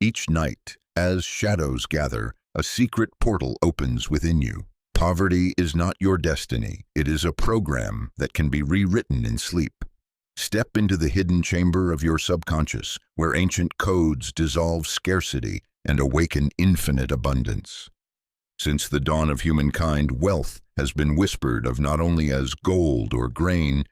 Each night, as shadows gather, a secret portal opens within you. Poverty is not your destiny. It is a program that can be rewritten in sleep. Step into the hidden chamber of your subconscious, where ancient codes dissolve scarcity and awaken infinite abundance. Since the dawn of humankind, wealth has been whispered of not only as gold or grain,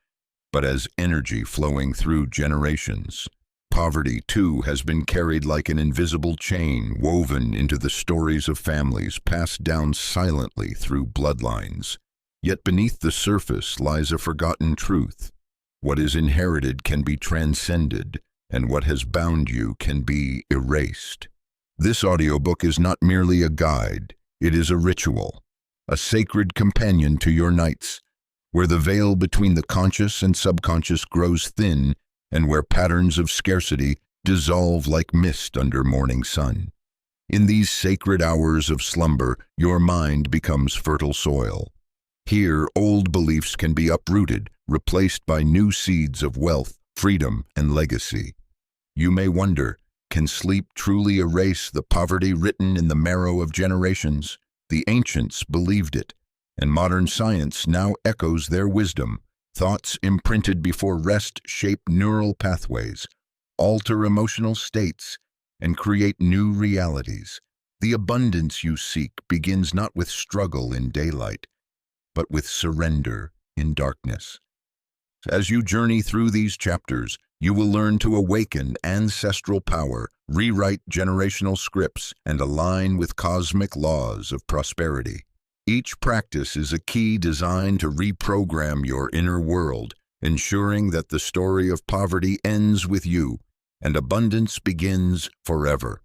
but as energy flowing through generations. Poverty, too, has been carried like an invisible chain woven into the stories of families passed down silently through bloodlines. Yet beneath the surface lies a forgotten truth. What is inherited can be transcended, and what has bound you can be erased. This audiobook is not merely a guide, it is a ritual, a sacred companion to your nights, where the veil between the conscious and subconscious grows thin and where patterns of scarcity dissolve like mist under morning sun. In these sacred hours of slumber, your mind becomes fertile soil. Here, old beliefs can be uprooted, replaced by new seeds of wealth, freedom, and legacy. You may wonder, can sleep truly erase the poverty written in the marrow of generations? The ancients believed it, and modern science now echoes their wisdom. Thoughts imprinted before rest shape neural pathways, alter emotional states, and create new realities. The abundance you seek begins not with struggle in daylight, but with surrender in darkness. As you journey through these chapters, you will learn to awaken ancestral power, rewrite generational scripts, and align with cosmic laws of prosperity. Each practice is a key designed to reprogram your inner world, ensuring that the story of poverty ends with you and abundance begins forever.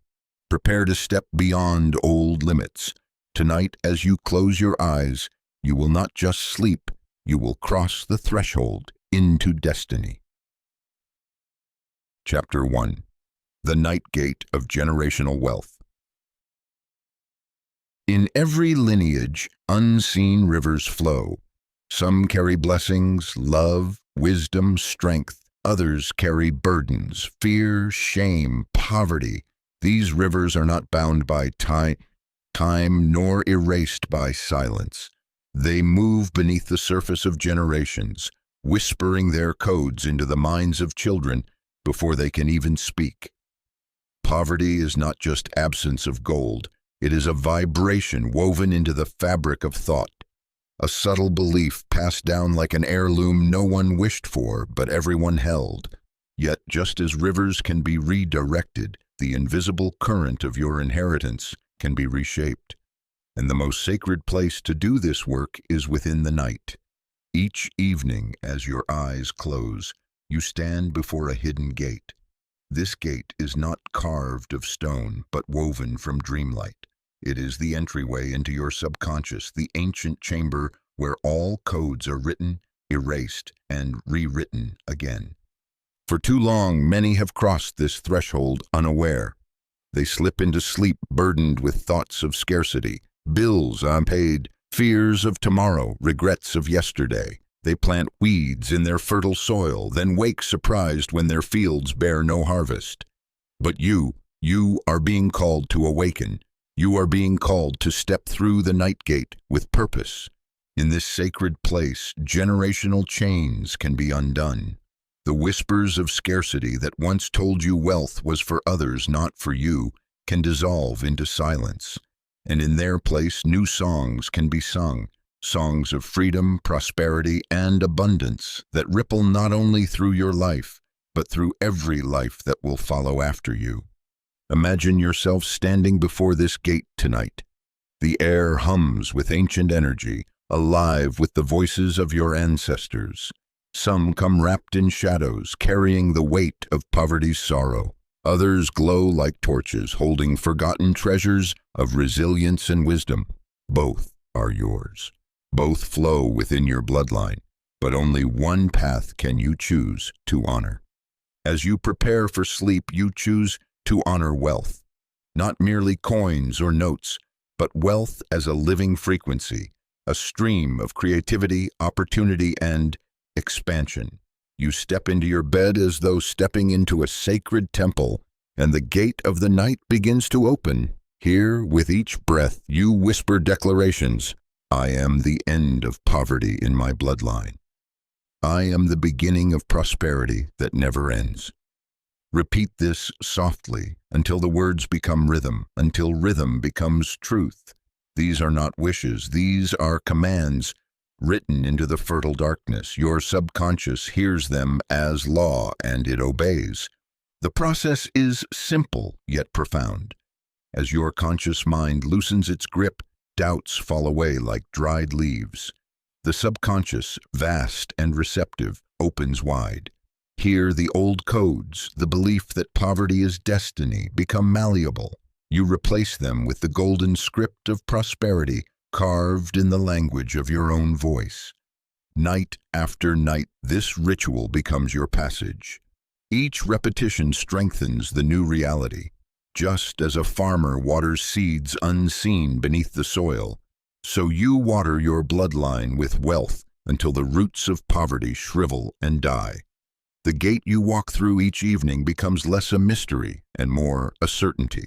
Prepare to step beyond old limits. Tonight, as you close your eyes, you will not just sleep, you will cross the threshold into destiny. Chapter 1. The Night Gate of Generational Wealth. In every lineage, unseen rivers flow. Some carry blessings, love, wisdom, strength. Others carry burdens, fear, shame, poverty. These rivers are not bound by time nor erased by silence. They move beneath the surface of generations, whispering their codes into the minds of children before they can even speak. Poverty is not just absence of gold. It is a vibration woven into the fabric of thought, a subtle belief passed down like an heirloom no one wished for, but everyone held. Yet, just as rivers can be redirected, the invisible current of your inheritance can be reshaped. And the most sacred place to do this work is within the night. Each evening, as your eyes close, you stand before a hidden gate. This gate is not carved of stone, but woven from dreamlight. It is the entryway into your subconscious, the ancient chamber where all codes are written, erased, and rewritten again. For too long, many have crossed this threshold unaware. They slip into sleep burdened with thoughts of scarcity, bills unpaid, fears of tomorrow, regrets of yesterday. They plant weeds in their fertile soil, then wake surprised when their fields bear no harvest. But you are being called to awaken. You are being called to step through the night gate with purpose. In this sacred place, generational chains can be undone. The whispers of scarcity that once told you wealth was for others, not for you, can dissolve into silence. And in their place, new songs can be sung. Songs of freedom, prosperity, and abundance that ripple not only through your life, but through every life that will follow after you. Imagine yourself standing before this gate tonight. The air hums with ancient energy, alive with the voices of your ancestors. Some come wrapped in shadows, carrying the weight of poverty's sorrow. Others glow like torches, holding forgotten treasures of resilience and wisdom. Both are yours. Both flow within your bloodline, but only one path can you choose to honor. As you prepare for sleep, you choose to honor wealth, not merely coins or notes, but wealth as a living frequency, a stream of creativity, opportunity, and expansion. You step into your bed as though stepping into a sacred temple, and the gate of the night begins to open. Here, with each breath, you whisper declarations. I am the end of poverty in my bloodline. I am the beginning of prosperity that never ends. Repeat this softly until the words become rhythm, until rhythm becomes truth. These are not wishes, these are commands written into the fertile darkness. Your subconscious hears them as law, and it obeys. The process is simple yet profound. As your conscious mind loosens its grip, doubts fall away like dried leaves. The subconscious, vast and receptive, opens wide. Here the old codes, the belief that poverty is destiny, become malleable. You replace them with the golden script of prosperity, carved in the language of your own voice. Night after night, this ritual becomes your passage. Each repetition strengthens the new reality. Just as a farmer waters seeds unseen beneath the soil, so you water your bloodline with wealth until the roots of poverty shrivel and die. The gate you walk through each evening becomes less a mystery and more a certainty.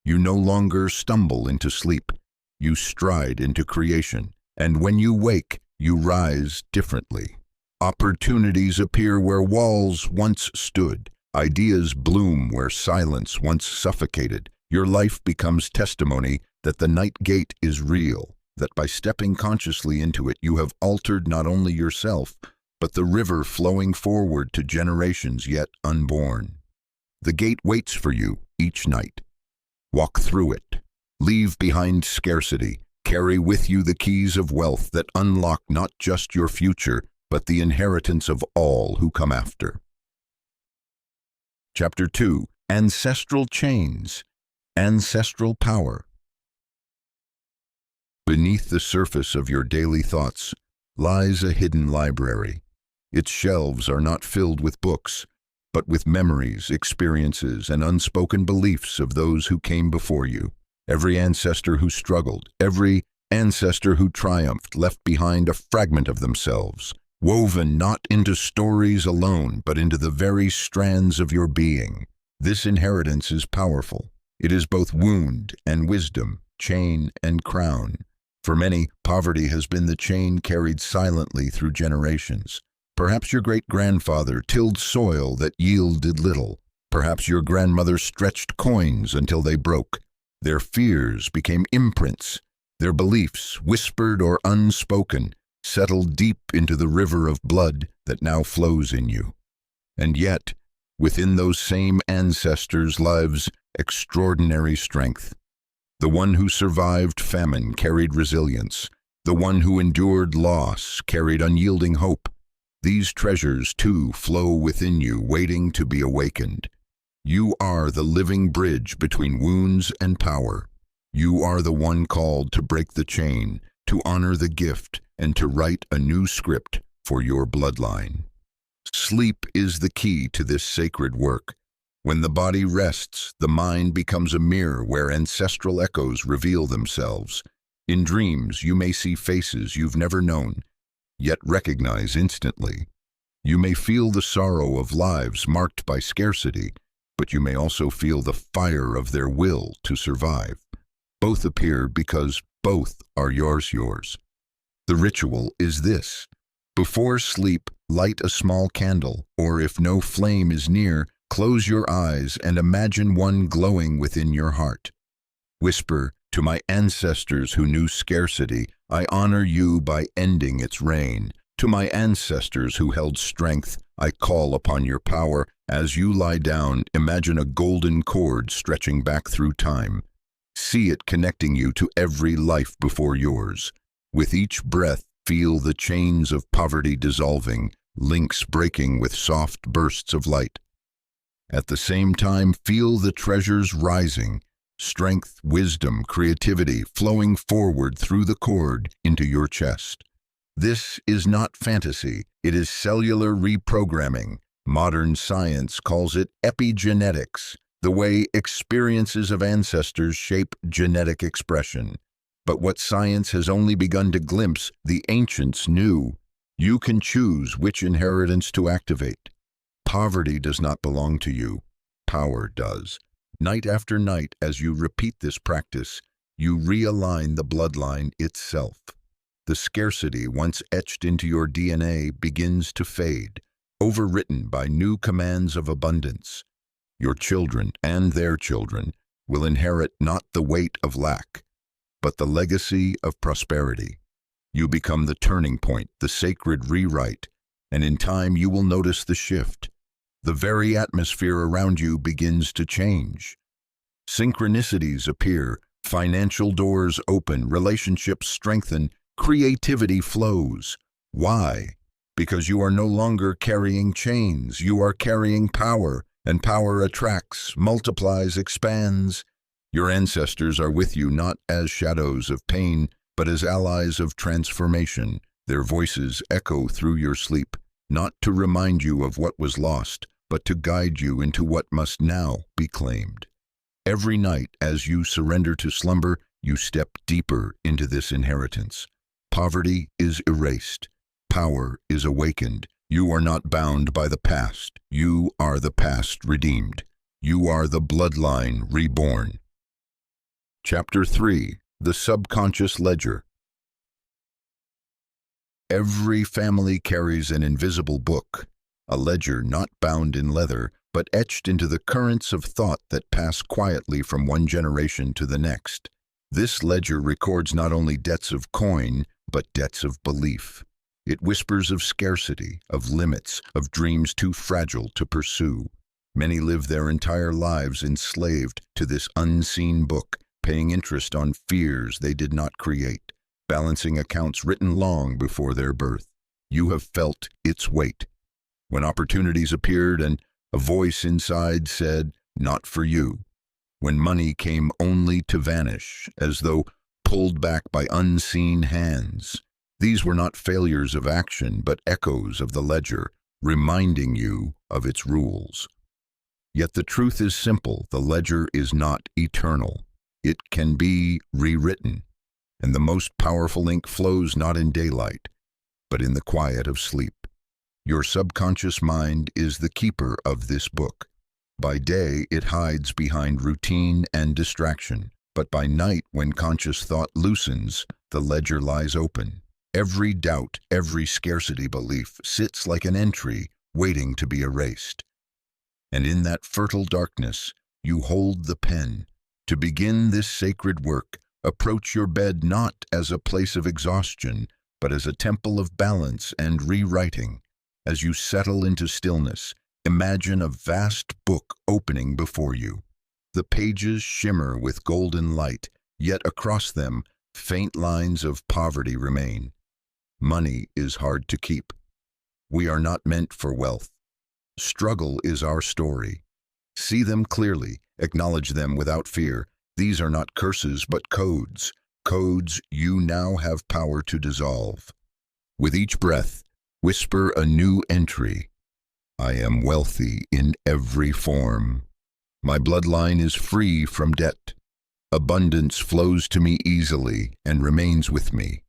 You no longer stumble into sleep. You stride into creation, and when you wake, you rise differently. Opportunities appear where walls once stood. Ideas bloom where silence once suffocated. Your life becomes testimony that the night gate is real, that by stepping consciously into it, you have altered not only yourself, but the river flowing forward to generations yet unborn. The gate waits for you each night. Walk through it. Leave behind scarcity. Carry with you the keys of wealth that unlock not just your future, but the inheritance of all who come after. Chapter 2. Ancestral Chains. Ancestral Power. Beneath the surface of your daily thoughts lies a hidden library. Its shelves are not filled with books, but with memories, experiences, and unspoken beliefs of those who came before you. Every ancestor who struggled, every ancestor who triumphed left behind a fragment of themselves, woven not into stories alone, but into the very strands of your being. This inheritance is powerful. It is both wound and wisdom, chain and crown. For many, poverty has been the chain carried silently through generations. Perhaps your great-grandfather tilled soil that yielded little. Perhaps your grandmother stretched coins until they broke. Their fears became imprints. Their beliefs, whispered or unspoken, settled deep into the river of blood that now flows in you. And yet, within those same ancestors lives extraordinary strength. The one who survived famine carried resilience. The one who endured loss carried unyielding hope. These treasures, too, flow within you, waiting to be awakened. You are the living bridge between wounds and power. You are the one called to break the chain, to honor the gift, and to write a new script for your bloodline. Sleep is the key to this sacred work. When the body rests, the mind becomes a mirror where ancestral echoes reveal themselves. In dreams, you may see faces you've never known, yet recognize instantly. You may feel the sorrow of lives marked by scarcity, but you may also feel the fire of their will to survive. Both appear because both are yours. The ritual is this. Before sleep, light a small candle, or if no flame is near, close your eyes and imagine one glowing within your heart. Whisper, "To my ancestors who knew scarcity, I honor you by ending its reign. To my ancestors who held strength, I call upon your power." As you lie down, imagine a golden cord stretching back through time. See it connecting you to every life before yours. With each breath, feel the chains of poverty dissolving, links breaking with soft bursts of light. At the same time, feel the treasures rising, strength, wisdom, creativity flowing forward through the cord into your chest. This is not fantasy, it is cellular reprogramming. Modern science calls it epigenetics, the way experiences of ancestors shape genetic expression. But what science has only begun to glimpse, the ancients knew. You can choose which inheritance to activate. Poverty does not belong to you. Power does. Night after night, as you repeat this practice, you realign the bloodline itself. The scarcity once etched into your DNA begins to fade, overwritten by new commands of abundance. Your children and their children will inherit not the weight of lack, but the legacy of prosperity. You become the turning point, the sacred rewrite, and in time you will notice the shift. The very atmosphere around you begins to change. Synchronicities appear, financial doors open, relationships strengthen, creativity flows. Why? Because you are no longer carrying chains, you are carrying power, and power attracts, multiplies, expands. Your ancestors are with you not as shadows of pain, but as allies of transformation. Their voices echo through your sleep, not to remind you of what was lost, but to guide you into what must now be claimed. Every night, as you surrender to slumber, you step deeper into this inheritance. Poverty is erased. Power is awakened. You are not bound by the past. You are the past redeemed. You are the bloodline reborn. Chapter 3. The Subconscious Ledger. Every family carries an invisible book, a ledger not bound in leather, but etched into the currents of thought that pass quietly from one generation to the next. This ledger records not only debts of coin, but debts of belief. It whispers of scarcity, of limits, of dreams too fragile to pursue. Many live their entire lives enslaved to this unseen book, paying interest on fears they did not create, balancing accounts written long before their birth. You have felt its weight. When opportunities appeared and a voice inside said, "Not for you." When money came only to vanish, as though pulled back by unseen hands. These were not failures of action, but echoes of the ledger, reminding you of its rules. Yet the truth is simple: the ledger is not eternal. It can be rewritten, and the most powerful ink flows not in daylight, but in the quiet of sleep. Your subconscious mind is the keeper of this book. By day, it hides behind routine and distraction, but by night, when conscious thought loosens, the ledger lies open. Every doubt, every scarcity belief sits like an entry waiting to be erased. And in that fertile darkness, you hold the pen. To begin this sacred work, approach your bed not as a place of exhaustion, but as a temple of balance and rewriting. As you settle into stillness, imagine a vast book opening before you. The pages shimmer with golden light, yet across them, faint lines of poverty remain. Money is hard to keep. We are not meant for wealth. Struggle is our story. See them clearly, acknowledge them without fear. These are not curses, but codes. Codes you now have power to dissolve. With each breath, whisper a new entry. I am wealthy in every form. My bloodline is free from debt. Abundance flows to me easily and remains with me.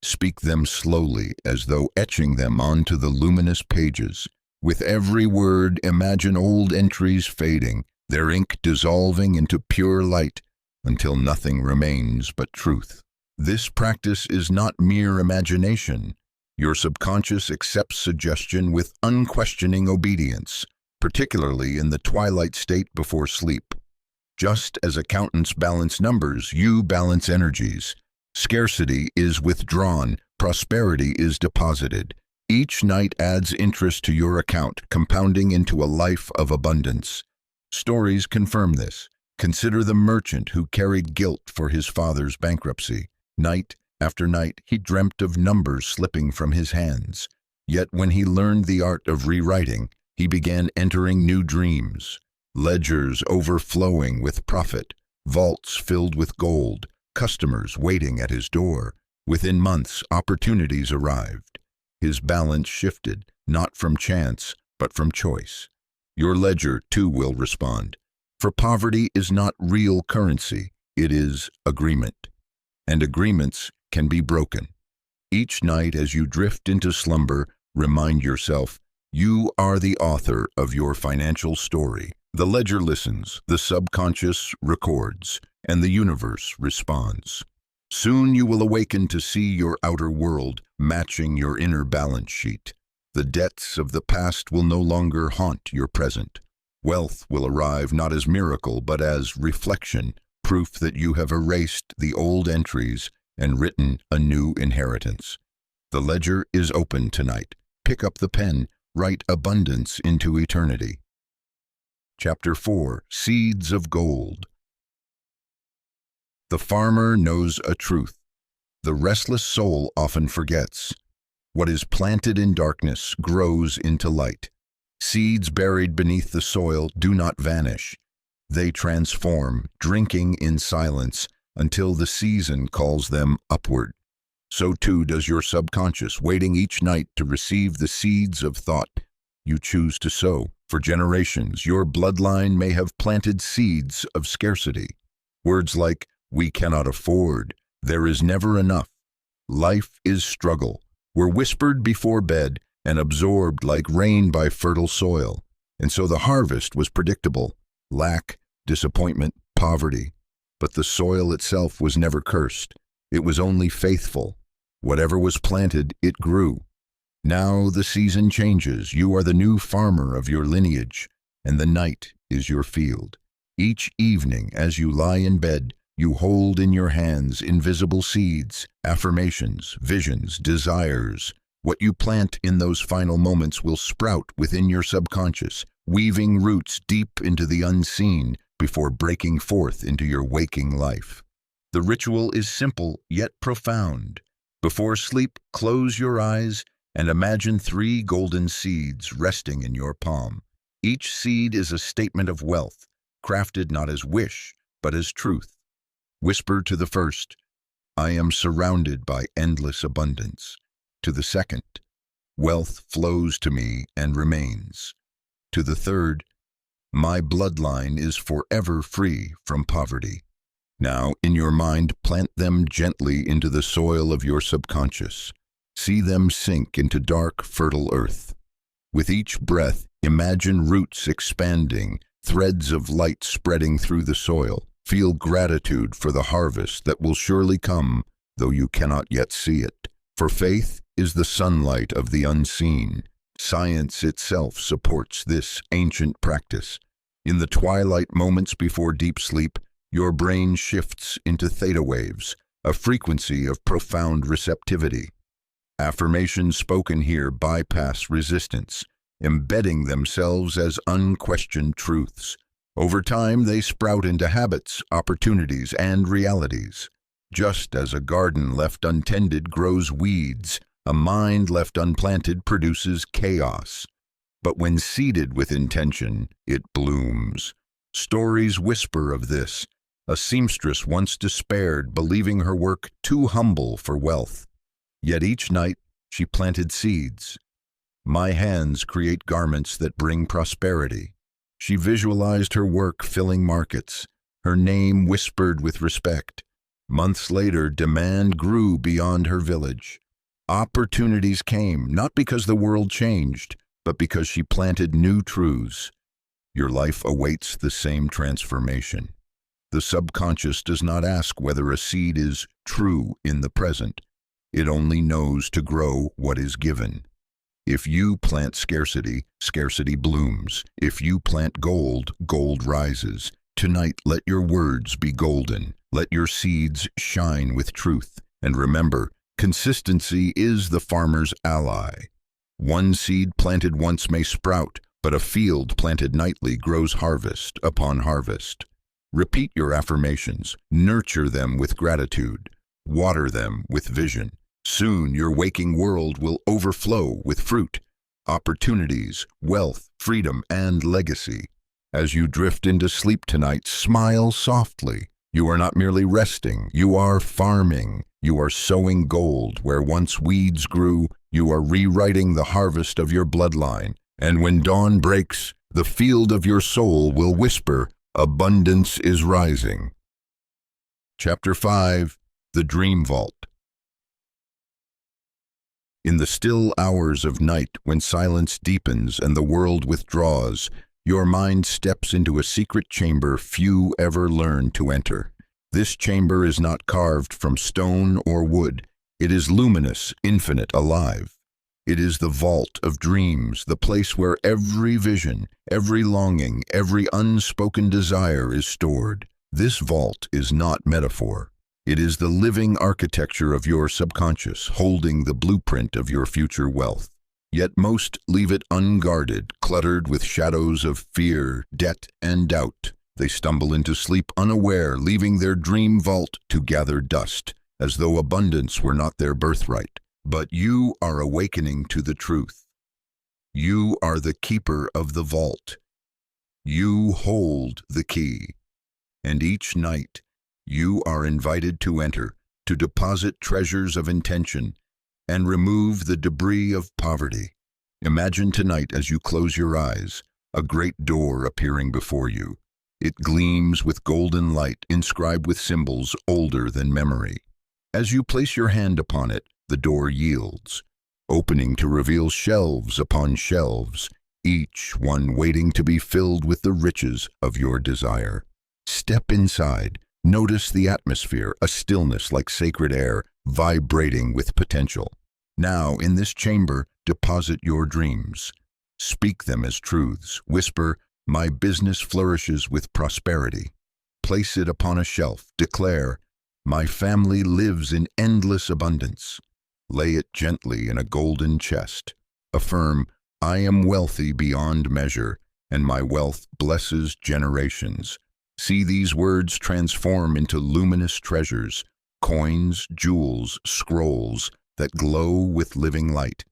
Speak them slowly, as though etching them onto the luminous pages. With every word, imagine old entries fading, their ink dissolving into pure light, until nothing remains but truth. This practice is not mere imagination. Your subconscious accepts suggestion with unquestioning obedience, particularly in the twilight state before sleep. Just as accountants balance numbers, you balance energies. Scarcity is withdrawn, prosperity is deposited. Each night adds interest to your account, compounding into a life of abundance. Stories confirm this. Consider the merchant who carried guilt for his father's bankruptcy. Night after night, he dreamt of numbers slipping from his hands. Yet when he learned the art of rewriting, he began entering new dreams. Ledgers overflowing with profit, vaults filled with gold, customers waiting at his door. Within months, opportunities arrived. His balance shifted, not from chance, but from choice. Your ledger, too, will respond. For poverty is not real currency, it is agreement. And agreements can be broken. Each night as you drift into slumber, remind yourself, you are the author of your financial story. The ledger listens, the subconscious records, and the universe responds. Soon you will awaken to see your outer world matching your inner balance sheet. The debts of the past will no longer haunt your present. Wealth will arrive not as miracle but as reflection, proof that you have erased the old entries and written a new inheritance. The ledger is open tonight. Pick up the pen, write abundance into eternity. Chapter 4. Seeds of Gold. The farmer knows a truth. The restless soul often forgets. What is planted in darkness grows into light. Seeds buried beneath the soil do not vanish. They transform, drinking in silence until the season calls them upward. So too does your subconscious, waiting each night to receive the seeds of thought you choose to sow. For generations, your bloodline may have planted seeds of scarcity. Words like, "we cannot afford," "there is never enough," "life is struggle," were whispered before bed and absorbed like rain by fertile soil. And so the harvest was predictable: lack, disappointment, poverty. But the soil itself was never cursed. It was only faithful. Whatever was planted, it grew. Now the season changes. You are the new farmer of your lineage, and the night is your field. Each evening, as you lie in bed, you hold in your hands invisible seeds, affirmations, visions, desires. What you plant in those final moments will sprout within your subconscious, weaving roots deep into the unseen before breaking forth into your waking life. The ritual is simple yet profound. Before sleep, close your eyes and imagine 3 golden seeds resting in your palm. Each seed is a statement of wealth, crafted not as wish, but as truth. Whisper to the first, "I am surrounded by endless abundance." To the second, "Wealth flows to me and remains." To the third, "My bloodline is forever free from poverty." Now, in your mind, plant them gently into the soil of your subconscious. See them sink into dark, fertile earth. With each breath, imagine roots expanding, threads of light spreading through the soil. Feel gratitude for the harvest that will surely come, though you cannot yet see it. For faith is the sunlight of the unseen. Science itself supports this ancient practice. In the twilight moments before deep sleep, your brain shifts into theta waves, a frequency of profound receptivity. Affirmations spoken here bypass resistance, embedding themselves as unquestioned truths. Over time, they sprout into habits, opportunities, and realities. Just as a garden left untended grows weeds, a mind left unplanted produces chaos. But when seeded with intention, it blooms. Stories whisper of this. A seamstress once despaired, believing her work too humble for wealth. Yet each night she planted seeds. "My hands create garments that bring prosperity." She visualized her work filling markets, her name whispered with respect. Months later, demand grew beyond her village. Opportunities came, not because the world changed, but because she planted new truths. Your life awaits the same transformation. The subconscious does not ask whether a seed is true in the present. It only knows to grow what is given. If you plant scarcity, scarcity blooms. If you plant gold, gold rises. Tonight, let your words be golden. Let your seeds shine with truth. And remember, consistency is the farmer's ally. One seed planted once may sprout, but a field planted nightly grows harvest upon harvest. Repeat your affirmations. Nurture them with gratitude. Water them with vision. Soon your waking world will overflow with fruit, opportunities, wealth, freedom, and legacy. As you drift into sleep tonight, smile softly. You are not merely resting, you are farming. You are sowing gold where once weeds grew. You are rewriting the harvest of your bloodline. And when dawn breaks, the field of your soul will whisper, "Abundance is rising." Chapter 5. The Dream Vault. In the still hours of night, when silence deepens and the world withdraws, your mind steps into a secret chamber few ever learn to enter. This chamber is not carved from stone or wood. It is luminous, infinite, alive. It is the vault of dreams, the place where every vision, every longing, every unspoken desire is stored. This vault is not metaphor. It is the living architecture of your subconscious, holding the blueprint of your future wealth. Yet most leave it unguarded, cluttered with shadows of fear, debt, and doubt. They stumble into sleep unaware, leaving their dream vault to gather dust, as though abundance were not their birthright. But you are awakening to the truth. You are the keeper of the vault. You hold the key. And each night, you are invited to enter, to deposit treasures of intention, and remove the debris of poverty. Imagine tonight as you close your eyes, a great door appearing before you. It gleams with golden light, inscribed with symbols older than memory. As you place your hand upon it, the door yields, opening to reveal shelves upon shelves, each one waiting to be filled with the riches of your desire. Step inside. Notice the atmosphere, a stillness like sacred air, vibrating with potential. Now, in this chamber, deposit your dreams. Speak them as truths. Whisper, "My business flourishes with prosperity." Place it upon a shelf. Declare, "My family lives in endless abundance." Lay it gently in a golden chest. Affirm, "I am wealthy beyond measure, and my wealth blesses generations." See these words transform into luminous treasures, coins, jewels, scrolls that glow with living light.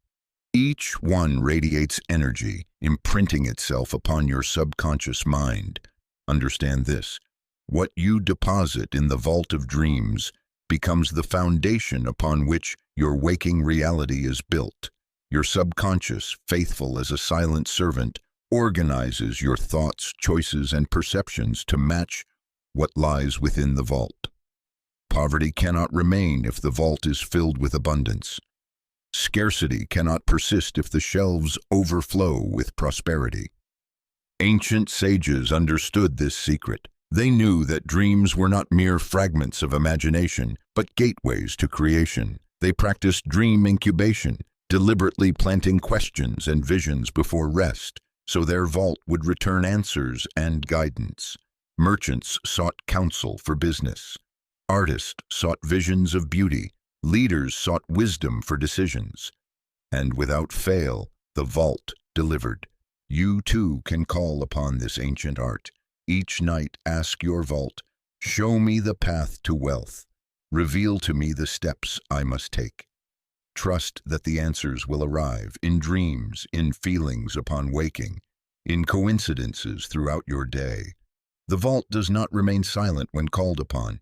Each one radiates energy, imprinting itself upon your subconscious mind. Understand this: what you deposit in the vault of dreams becomes the foundation upon which your waking reality is built. Your subconscious, faithful as a silent servant, organizes your thoughts, choices, and perceptions to match what lies within the vault. Poverty cannot remain if the vault is filled with abundance. Scarcity cannot persist if the shelves overflow with prosperity. Ancient sages understood this secret. They knew that dreams were not mere fragments of imagination, but gateways to creation. They practiced dream incubation, deliberately planting questions and visions before rest, so their vault would return answers and guidance. Merchants sought counsel for business. Artists sought visions of beauty. Leaders sought wisdom for decisions. And without fail, the vault delivered. You too can call upon this ancient art. Each night ask your vault, "Show me the path to wealth. Reveal to me the steps I must take." Trust that the answers will arrive in dreams, in feelings upon waking, in coincidences throughout your day. The vault does not remain silent when called upon.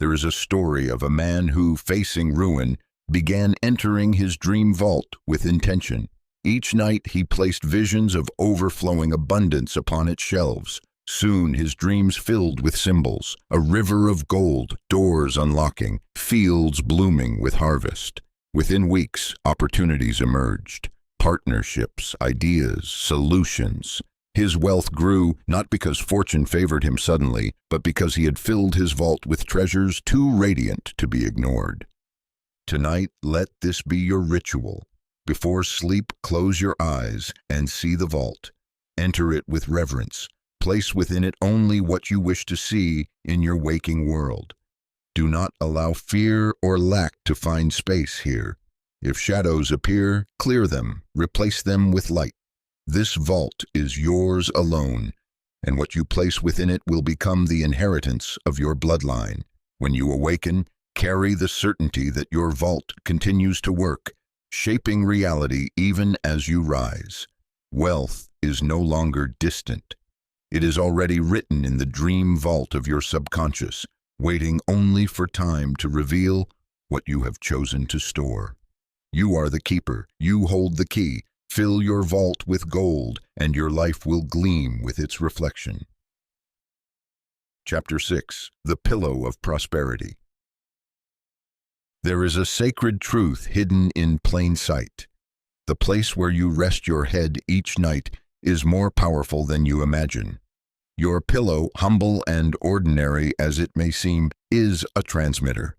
There is a story of a man who, facing ruin, began entering his dream vault with intention. Each night he placed visions of overflowing abundance upon its shelves. Soon his dreams filled with symbols, a river of gold, doors unlocking, fields blooming with harvest. Within weeks, opportunities emerged, partnerships, ideas, solutions. His wealth grew not because fortune favored him suddenly, but because he had filled his vault with treasures too radiant to be ignored. Tonight, let this be your ritual. Before sleep, close your eyes and see the vault. Enter it with reverence. Place within it only what you wish to see in your waking world. Do not allow fear or lack to find space here. If shadows appear, clear them, replace them with light. This vault is yours alone, and what you place within it will become the inheritance of your bloodline. When you awaken, carry the certainty that your vault continues to work, shaping reality even as you rise. Wealth is no longer distant. It is already written in the dream vault of your subconscious, waiting only for time to reveal what you have chosen to store. You are the keeper. You hold the key. Fill your vault with gold, and your life will gleam with its reflection. Chapter 6. The Pillow of Prosperity. There is a sacred truth hidden in plain sight. The place where you rest your head each night is more powerful than you imagine. Your pillow, humble and ordinary as it may seem, is a transmitter.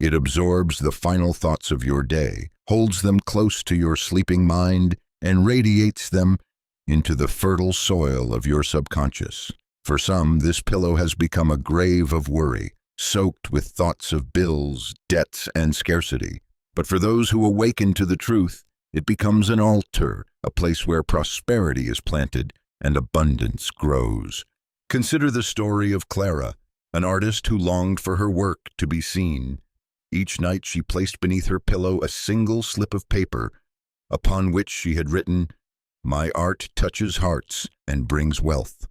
It absorbs the final thoughts of your day, holds them close to your sleeping mind, and radiates them into the fertile soil of your subconscious. For some, this pillow has become a grave of worry, soaked with thoughts of bills, debts, and scarcity. But for those who awaken to the truth, it becomes an altar, a place where prosperity is planted and abundance grows. Consider the story of Clara, an artist who longed for her work to be seen. Each night she placed beneath her pillow a single slip of paper, upon which she had written, "My art touches hearts and brings wealth."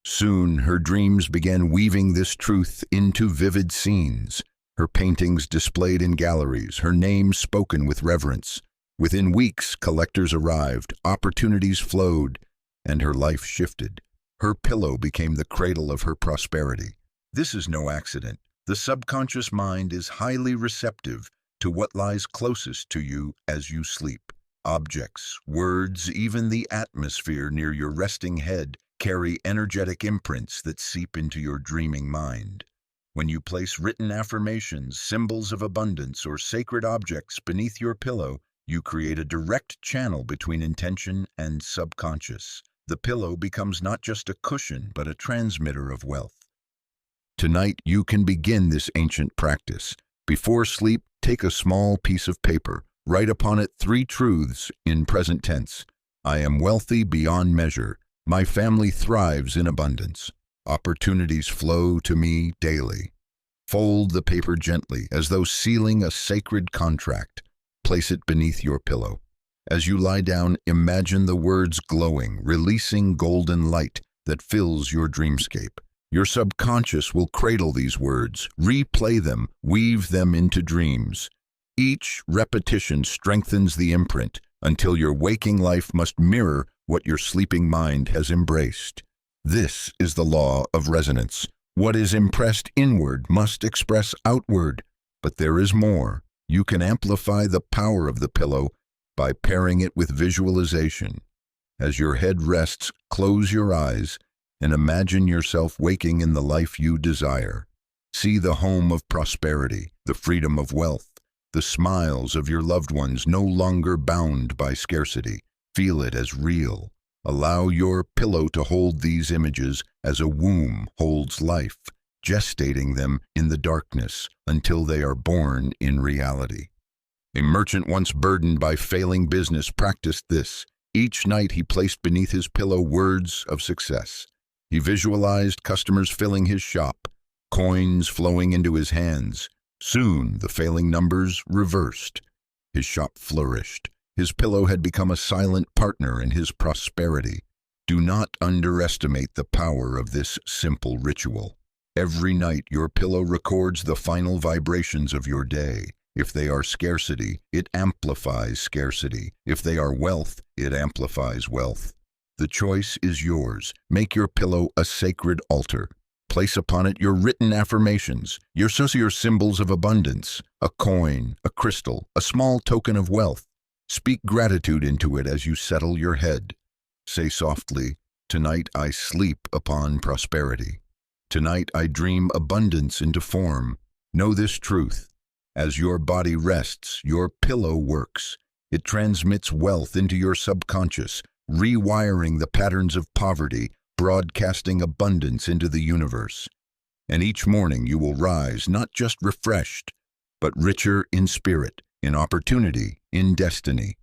Soon her dreams began weaving this truth into vivid scenes, her paintings displayed in galleries, her name spoken with reverence. Within weeks, collectors arrived, opportunities flowed, and her life shifted. Her pillow became the cradle of her prosperity. This is no accident. The subconscious mind is highly receptive to what lies closest to you as you sleep. Objects, words, even the atmosphere near your resting head carry energetic imprints that seep into your dreaming mind. When you place written affirmations, symbols of abundance, or sacred objects beneath your pillow, you create a direct channel between intention and subconscious. The pillow becomes not just a cushion, but a transmitter of wealth. Tonight, you can begin this ancient practice. Before sleep, take a small piece of paper. Write upon it 3 truths in present tense. I am wealthy beyond measure. My family thrives in abundance. Opportunities flow to me daily. Fold the paper gently, as though sealing a sacred contract. Place it beneath your pillow. As you lie down, imagine the words glowing, releasing golden light that fills your dreamscape. Your subconscious will cradle these words, replay them, weave them into dreams. Each repetition strengthens the imprint until your waking life must mirror what your sleeping mind has embraced. This is the law of resonance. What is impressed inward must express outward. But there is more. You can amplify the power of the pillow by pairing it with visualization. As your head rests, close your eyes and imagine yourself waking in the life you desire. See the home of prosperity, the freedom of wealth, the smiles of your loved ones no longer bound by scarcity. Feel it as real. Allow your pillow to hold these images as a womb holds life, gestating them in the darkness until they are born in reality. A merchant once burdened by failing business practiced this. Each night he placed beneath his pillow words of success. He visualized customers filling his shop, coins flowing into his hands. Soon the failing numbers reversed. His shop flourished. His pillow had become a silent partner in his prosperity. Do not underestimate the power of this simple ritual. Every night your pillow records the final vibrations of your day. If they are scarcity, it amplifies scarcity. If they are wealth, it amplifies wealth. The choice is yours. Make your pillow a sacred altar. Place upon it your written affirmations, your symbols of abundance, a coin, a crystal, a small token of wealth. Speak gratitude into it as you settle your head. Say softly, "Tonight I sleep upon prosperity. Tonight I dream abundance into form." Know this truth. As your body rests, your pillow works. It transmits wealth into your subconscious, rewiring the patterns of poverty, broadcasting abundance into the universe. And each morning you will rise not just refreshed, but richer in spirit, in opportunity, in destiny.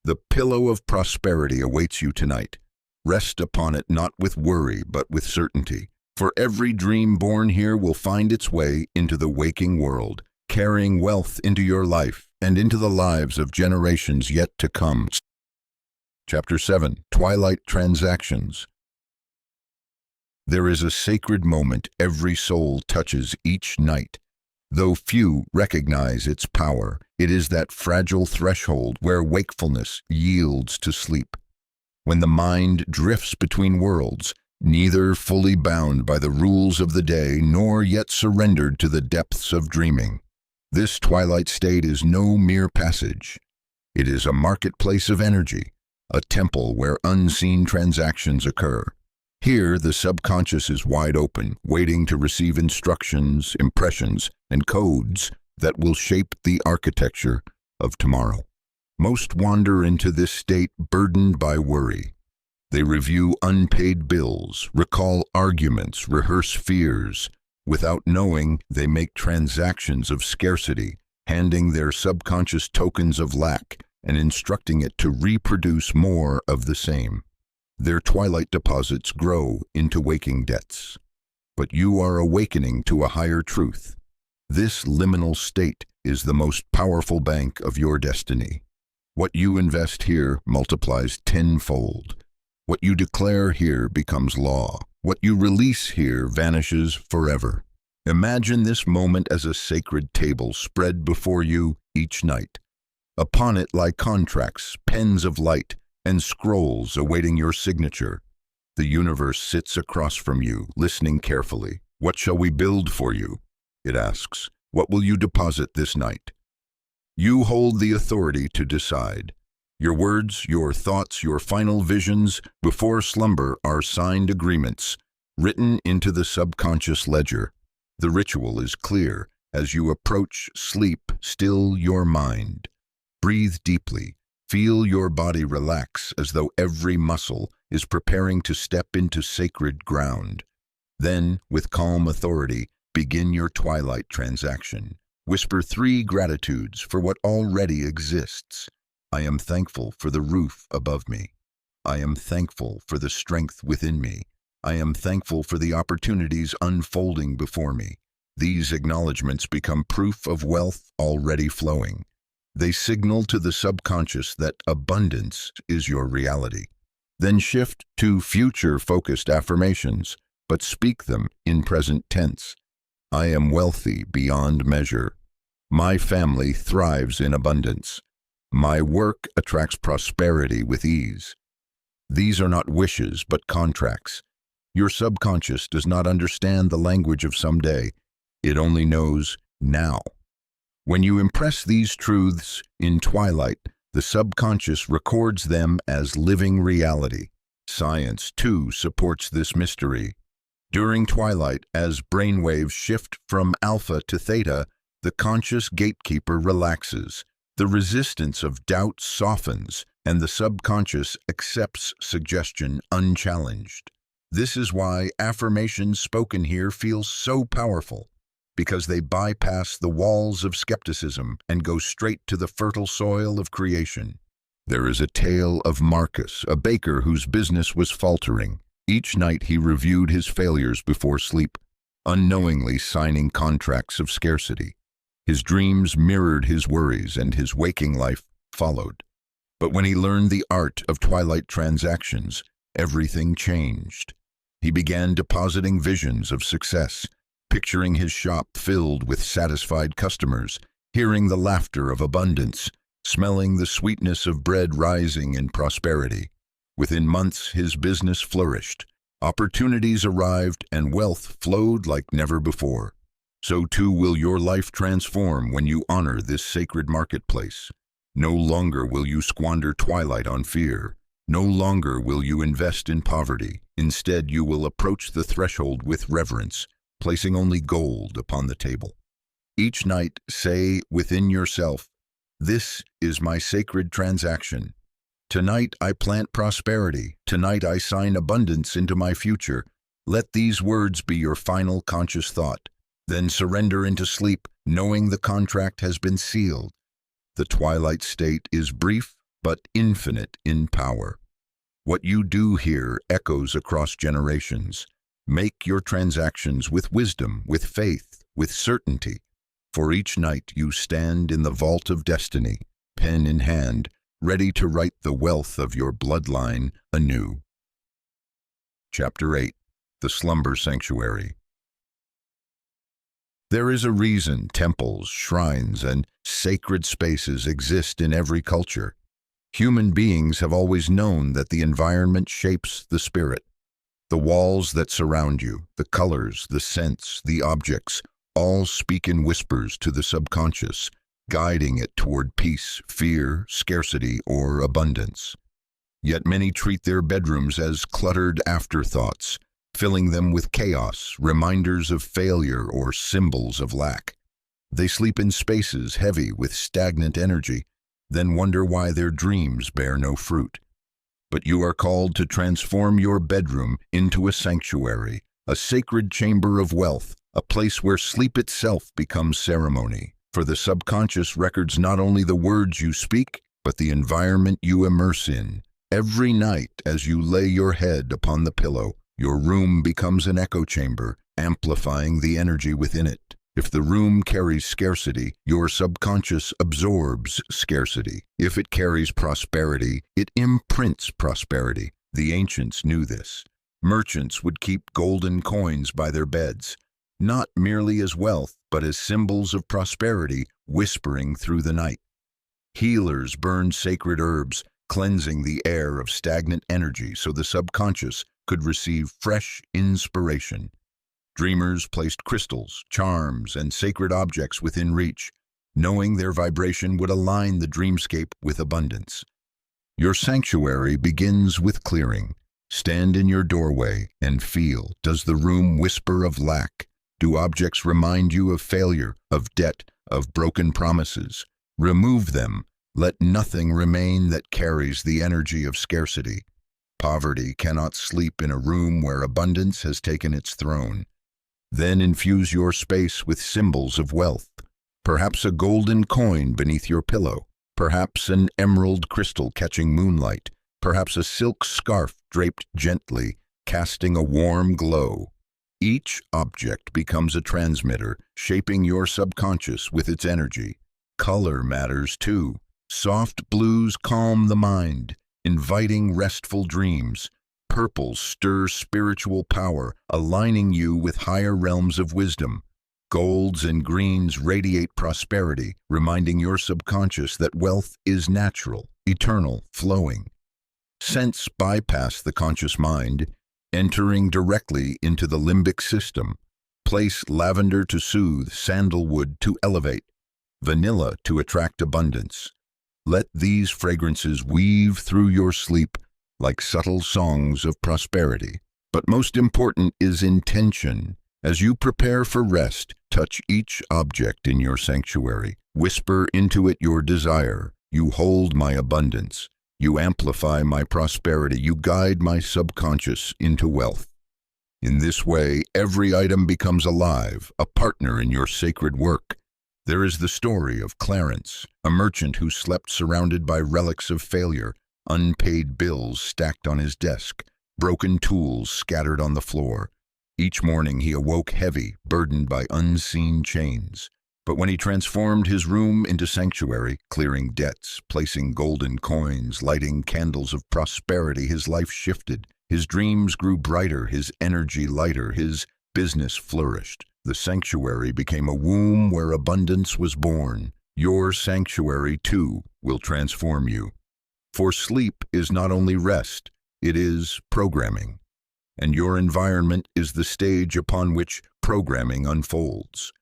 The pillow of prosperity awaits you tonight. Rest upon it not with worry, but with certainty. For every dream born here will find its way into the waking world, carrying wealth into your life and into the lives of generations yet to come. Chapter 7. Twilight Transactions. There is a sacred moment every soul touches each night. Though few recognize its power, it is that fragile threshold where wakefulness yields to sleep. When the mind drifts between worlds, neither fully bound by the rules of the day nor yet surrendered to the depths of dreaming. This twilight state is no mere passage. It is a marketplace of energy, a temple where unseen transactions occur. Here, the subconscious is wide open, waiting to receive instructions, impressions, and codes that will shape the architecture of tomorrow. Most wander into this state burdened by worry. They review unpaid bills, recall arguments, rehearse fears. Without knowing, they make transactions of scarcity, handing their subconscious tokens of lack and instructing it to reproduce more of the same. Their twilight deposits grow into waking debts. But you are awakening to a higher truth. This liminal state is the most powerful bank of your destiny. What you invest here multiplies tenfold. What you declare here becomes law. What you release here vanishes forever. Imagine this moment as a sacred table spread before you each night. Upon it lie contracts, pens of light, and scrolls awaiting your signature. The universe sits across from you, listening carefully. What shall we build for you? It asks. What will you deposit this night? You hold the authority to decide. Your words, your thoughts, your final visions before slumber are signed agreements, written into the subconscious ledger. The ritual is clear. As you approach sleep, still your mind. Breathe deeply. Feel your body relax as though every muscle is preparing to step into sacred ground. Then, with calm authority, begin your twilight transaction. Whisper 3 gratitudes for what already exists. I am thankful for the roof above me. I am thankful for the strength within me. I am thankful for the opportunities unfolding before me. These acknowledgments become proof of wealth already flowing. They signal to the subconscious that abundance is your reality. Then shift to future-focused affirmations, but speak them in present tense. I am wealthy beyond measure. My family thrives in abundance. My work attracts prosperity with ease. These are not wishes, but contracts. Your subconscious does not understand the language of someday. It only knows now. When you impress these truths in twilight, the subconscious records them as living reality. Science, too, supports this mystery. During twilight, as brainwaves shift from alpha to theta, the conscious gatekeeper relaxes. The resistance of doubt softens, and the subconscious accepts suggestion unchallenged. This is why affirmations spoken here feel so powerful, because they bypass the walls of skepticism and go straight to the fertile soil of creation. There is a tale of Marcus, a baker whose business was faltering. Each night he reviewed his failures before sleep, unknowingly signing contracts of scarcity. His dreams mirrored his worries, and his waking life followed. But when he learned the art of twilight transactions, everything changed. He began depositing visions of success, picturing his shop filled with satisfied customers, hearing the laughter of abundance, smelling the sweetness of bread rising in prosperity. Within months, his business flourished. Opportunities arrived, and wealth flowed like never before. So too will your life transform when you honor this sacred marketplace. No longer will you squander twilight on fear. No longer will you invest in poverty. Instead, you will approach the threshold with reverence, placing only gold upon the table. Each night, say within yourself, "This is my sacred transaction. Tonight I plant prosperity. Tonight I sign abundance into my future." Let these words be your final conscious thought. Then surrender into sleep, knowing the contract has been sealed. The twilight state is brief but infinite in power. What you do here echoes across generations. Make your transactions with wisdom, with faith, with certainty. For each night you stand in the vault of destiny, pen in hand, ready to write the wealth of your bloodline anew. Chapter 8. The Slumber Sanctuary. There is a reason temples, shrines, and sacred spaces exist in every culture. Human beings have always known that the environment shapes the spirit. The walls that surround you, the colors, the scents, the objects, all speak in whispers to the subconscious, guiding it toward peace, fear, scarcity, or abundance. Yet many treat their bedrooms as cluttered afterthoughts, filling them with chaos, reminders of failure, or symbols of lack. They sleep in spaces heavy with stagnant energy, then wonder why their dreams bear no fruit. But you are called to transform your bedroom into a sanctuary, a sacred chamber of wealth, a place where sleep itself becomes ceremony. For the subconscious records not only the words you speak, but the environment you immerse in. Every night, as you lay your head upon the pillow, your room becomes an echo chamber, amplifying the energy within it. If the room carries scarcity, your subconscious absorbs scarcity. If it carries prosperity, it imprints prosperity. The ancients knew this. Merchants would keep golden coins by their beds, not merely as wealth, but as symbols of prosperity whispering through the night. Healers burned sacred herbs, cleansing the air of stagnant energy so the subconscious could receive fresh inspiration. Dreamers placed crystals, charms, and sacred objects within reach, knowing their vibration would align the dreamscape with abundance. Your sanctuary begins with clearing. Stand in your doorway and feel. Does the room whisper of lack? Do objects remind you of failure, of debt, of broken promises? Remove them. Let nothing remain that carries the energy of scarcity. Poverty cannot sleep in a room where abundance has taken its throne. Then infuse your space with symbols of wealth. Perhaps a golden coin beneath your pillow. Perhaps an emerald crystal catching moonlight. Perhaps a silk scarf draped gently, casting a warm glow. Each object becomes a transmitter, shaping your subconscious with its energy. Color matters too. Soft blues calm the mind, inviting restful dreams. Purples stir spiritual power, aligning you with higher realms of wisdom. Golds and greens radiate prosperity, reminding your subconscious that wealth is natural, eternal, flowing. Scents bypass the conscious mind, entering directly into the limbic system. Place lavender to soothe, sandalwood to elevate, vanilla to attract abundance. Let these fragrances weave through your sleep like subtle songs of prosperity. But most important is intention. As you prepare for rest, touch each object in your sanctuary. Whisper into it your desire. You hold my abundance. You amplify my prosperity. You guide my subconscious into wealth. In this way, every item becomes alive, a partner in your sacred work. There is the story of Clarence, a merchant who slept surrounded by relics of failure, unpaid bills stacked on his desk, broken tools scattered on the floor. Each morning he awoke heavy, burdened by unseen chains. But when he transformed his room into sanctuary, clearing debts, placing golden coins, lighting candles of prosperity, his life shifted. His dreams grew brighter, his energy lighter, his business flourished. The sanctuary became a womb where abundance was born. Your sanctuary, too, will transform you. For sleep is not only rest, it is programming. And your environment is the stage upon which programming unfolds.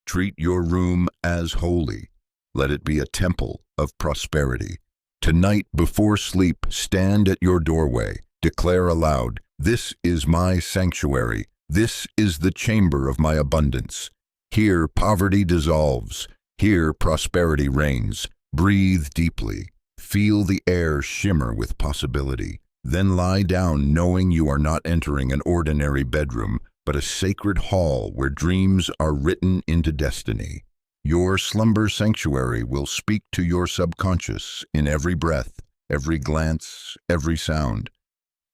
Treat your room as holy. Let it be a temple of prosperity. Tonight, before sleep, stand at your doorway. Declare aloud, "This is my sanctuary. This is the chamber of my abundance. Here poverty dissolves. Here prosperity reigns." Breathe deeply. Feel the air shimmer with possibility. Then lie down knowing you are not entering an ordinary bedroom, but a sacred hall where dreams are written into destiny. Your slumber sanctuary will speak to your subconscious in every breath, every glance, every sound.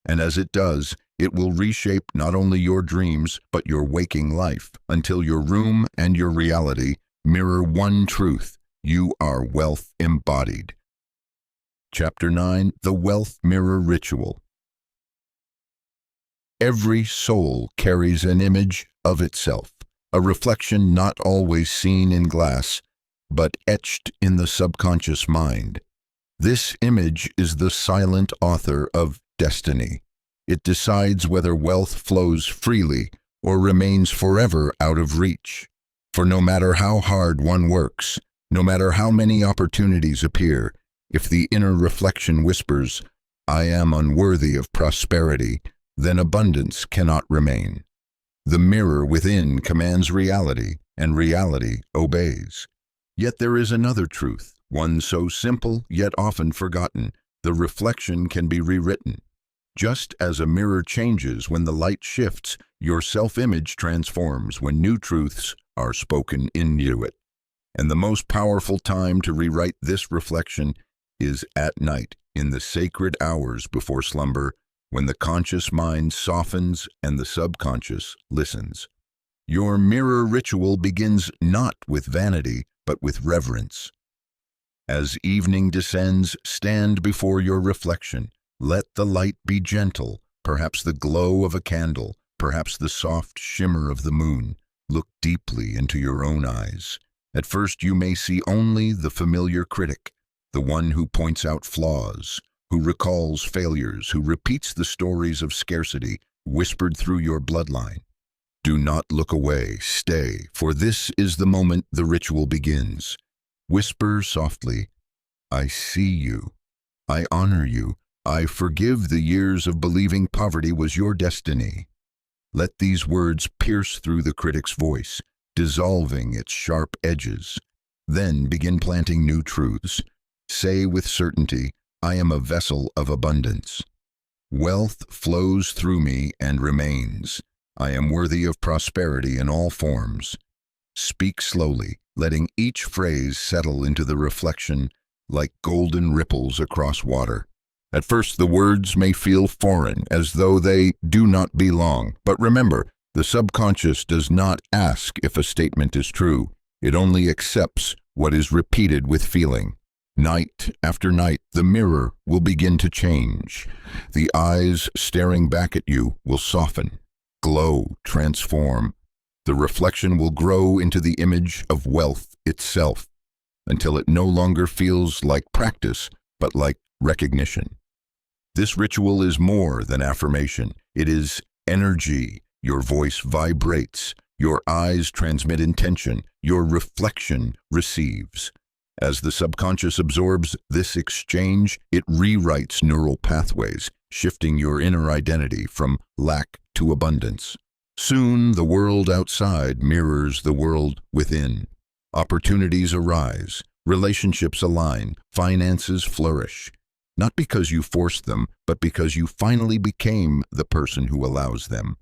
And as it does, it will reshape not only your dreams, but your waking life, until your room and your reality mirror one truth: you are wealth embodied. Chapter 9: The Wealth Mirror Ritual. Every soul carries an image of itself, a reflection not always seen in glass, but etched in the subconscious mind. This image is the silent author of destiny. It decides whether wealth flows freely or remains forever out of reach. For no matter how hard one works, no matter how many opportunities appear, if the inner reflection whispers, I am unworthy of prosperity, then abundance cannot remain. The mirror within commands reality, and reality obeys. Yet there is another truth, one so simple yet often forgotten. The reflection can be rewritten. Just as a mirror changes when the light shifts, your self-image transforms when new truths are spoken into it. And the most powerful time to rewrite this reflection is at night, in the sacred hours before slumber, when the conscious mind softens and the subconscious listens. Your mirror ritual begins not with vanity, but with reverence. As evening descends, stand before your reflection. Let the light be gentle, perhaps the glow of a candle, perhaps the soft shimmer of the moon. Look deeply into your own eyes. At first you may see only the familiar critic, the one who points out flaws, who recalls failures, who repeats the stories of scarcity whispered through your bloodline. Do not look away, stay, for this is the moment the ritual begins. Whisper softly, I see you, I honor you, I forgive the years of believing poverty was your destiny. Let these words pierce through the critic's voice, dissolving its sharp edges. Then begin planting new truths. Say with certainty, I am a vessel of abundance. Wealth flows through me and remains. I am worthy of prosperity in all forms. Speak slowly, letting each phrase settle into the reflection like golden ripples across water. At first the words may feel foreign, as though they do not belong. But remember, the subconscious does not ask if a statement is true. It only accepts what is repeated with feeling. Night after night, the mirror will begin to change. The eyes staring back at you will soften, glow, transform. The reflection will grow into the image of wealth itself, until it no longer feels like practice, but like recognition. This ritual is more than affirmation. It is energy. Your voice vibrates. Your eyes transmit intention. Your reflection receives. As the subconscious absorbs this exchange, it rewrites neural pathways, shifting your inner identity from lack to abundance. Soon, the world outside mirrors the world within. Opportunities arise, relationships align, finances flourish. Not because you forced them, but because you finally became the person who allows them.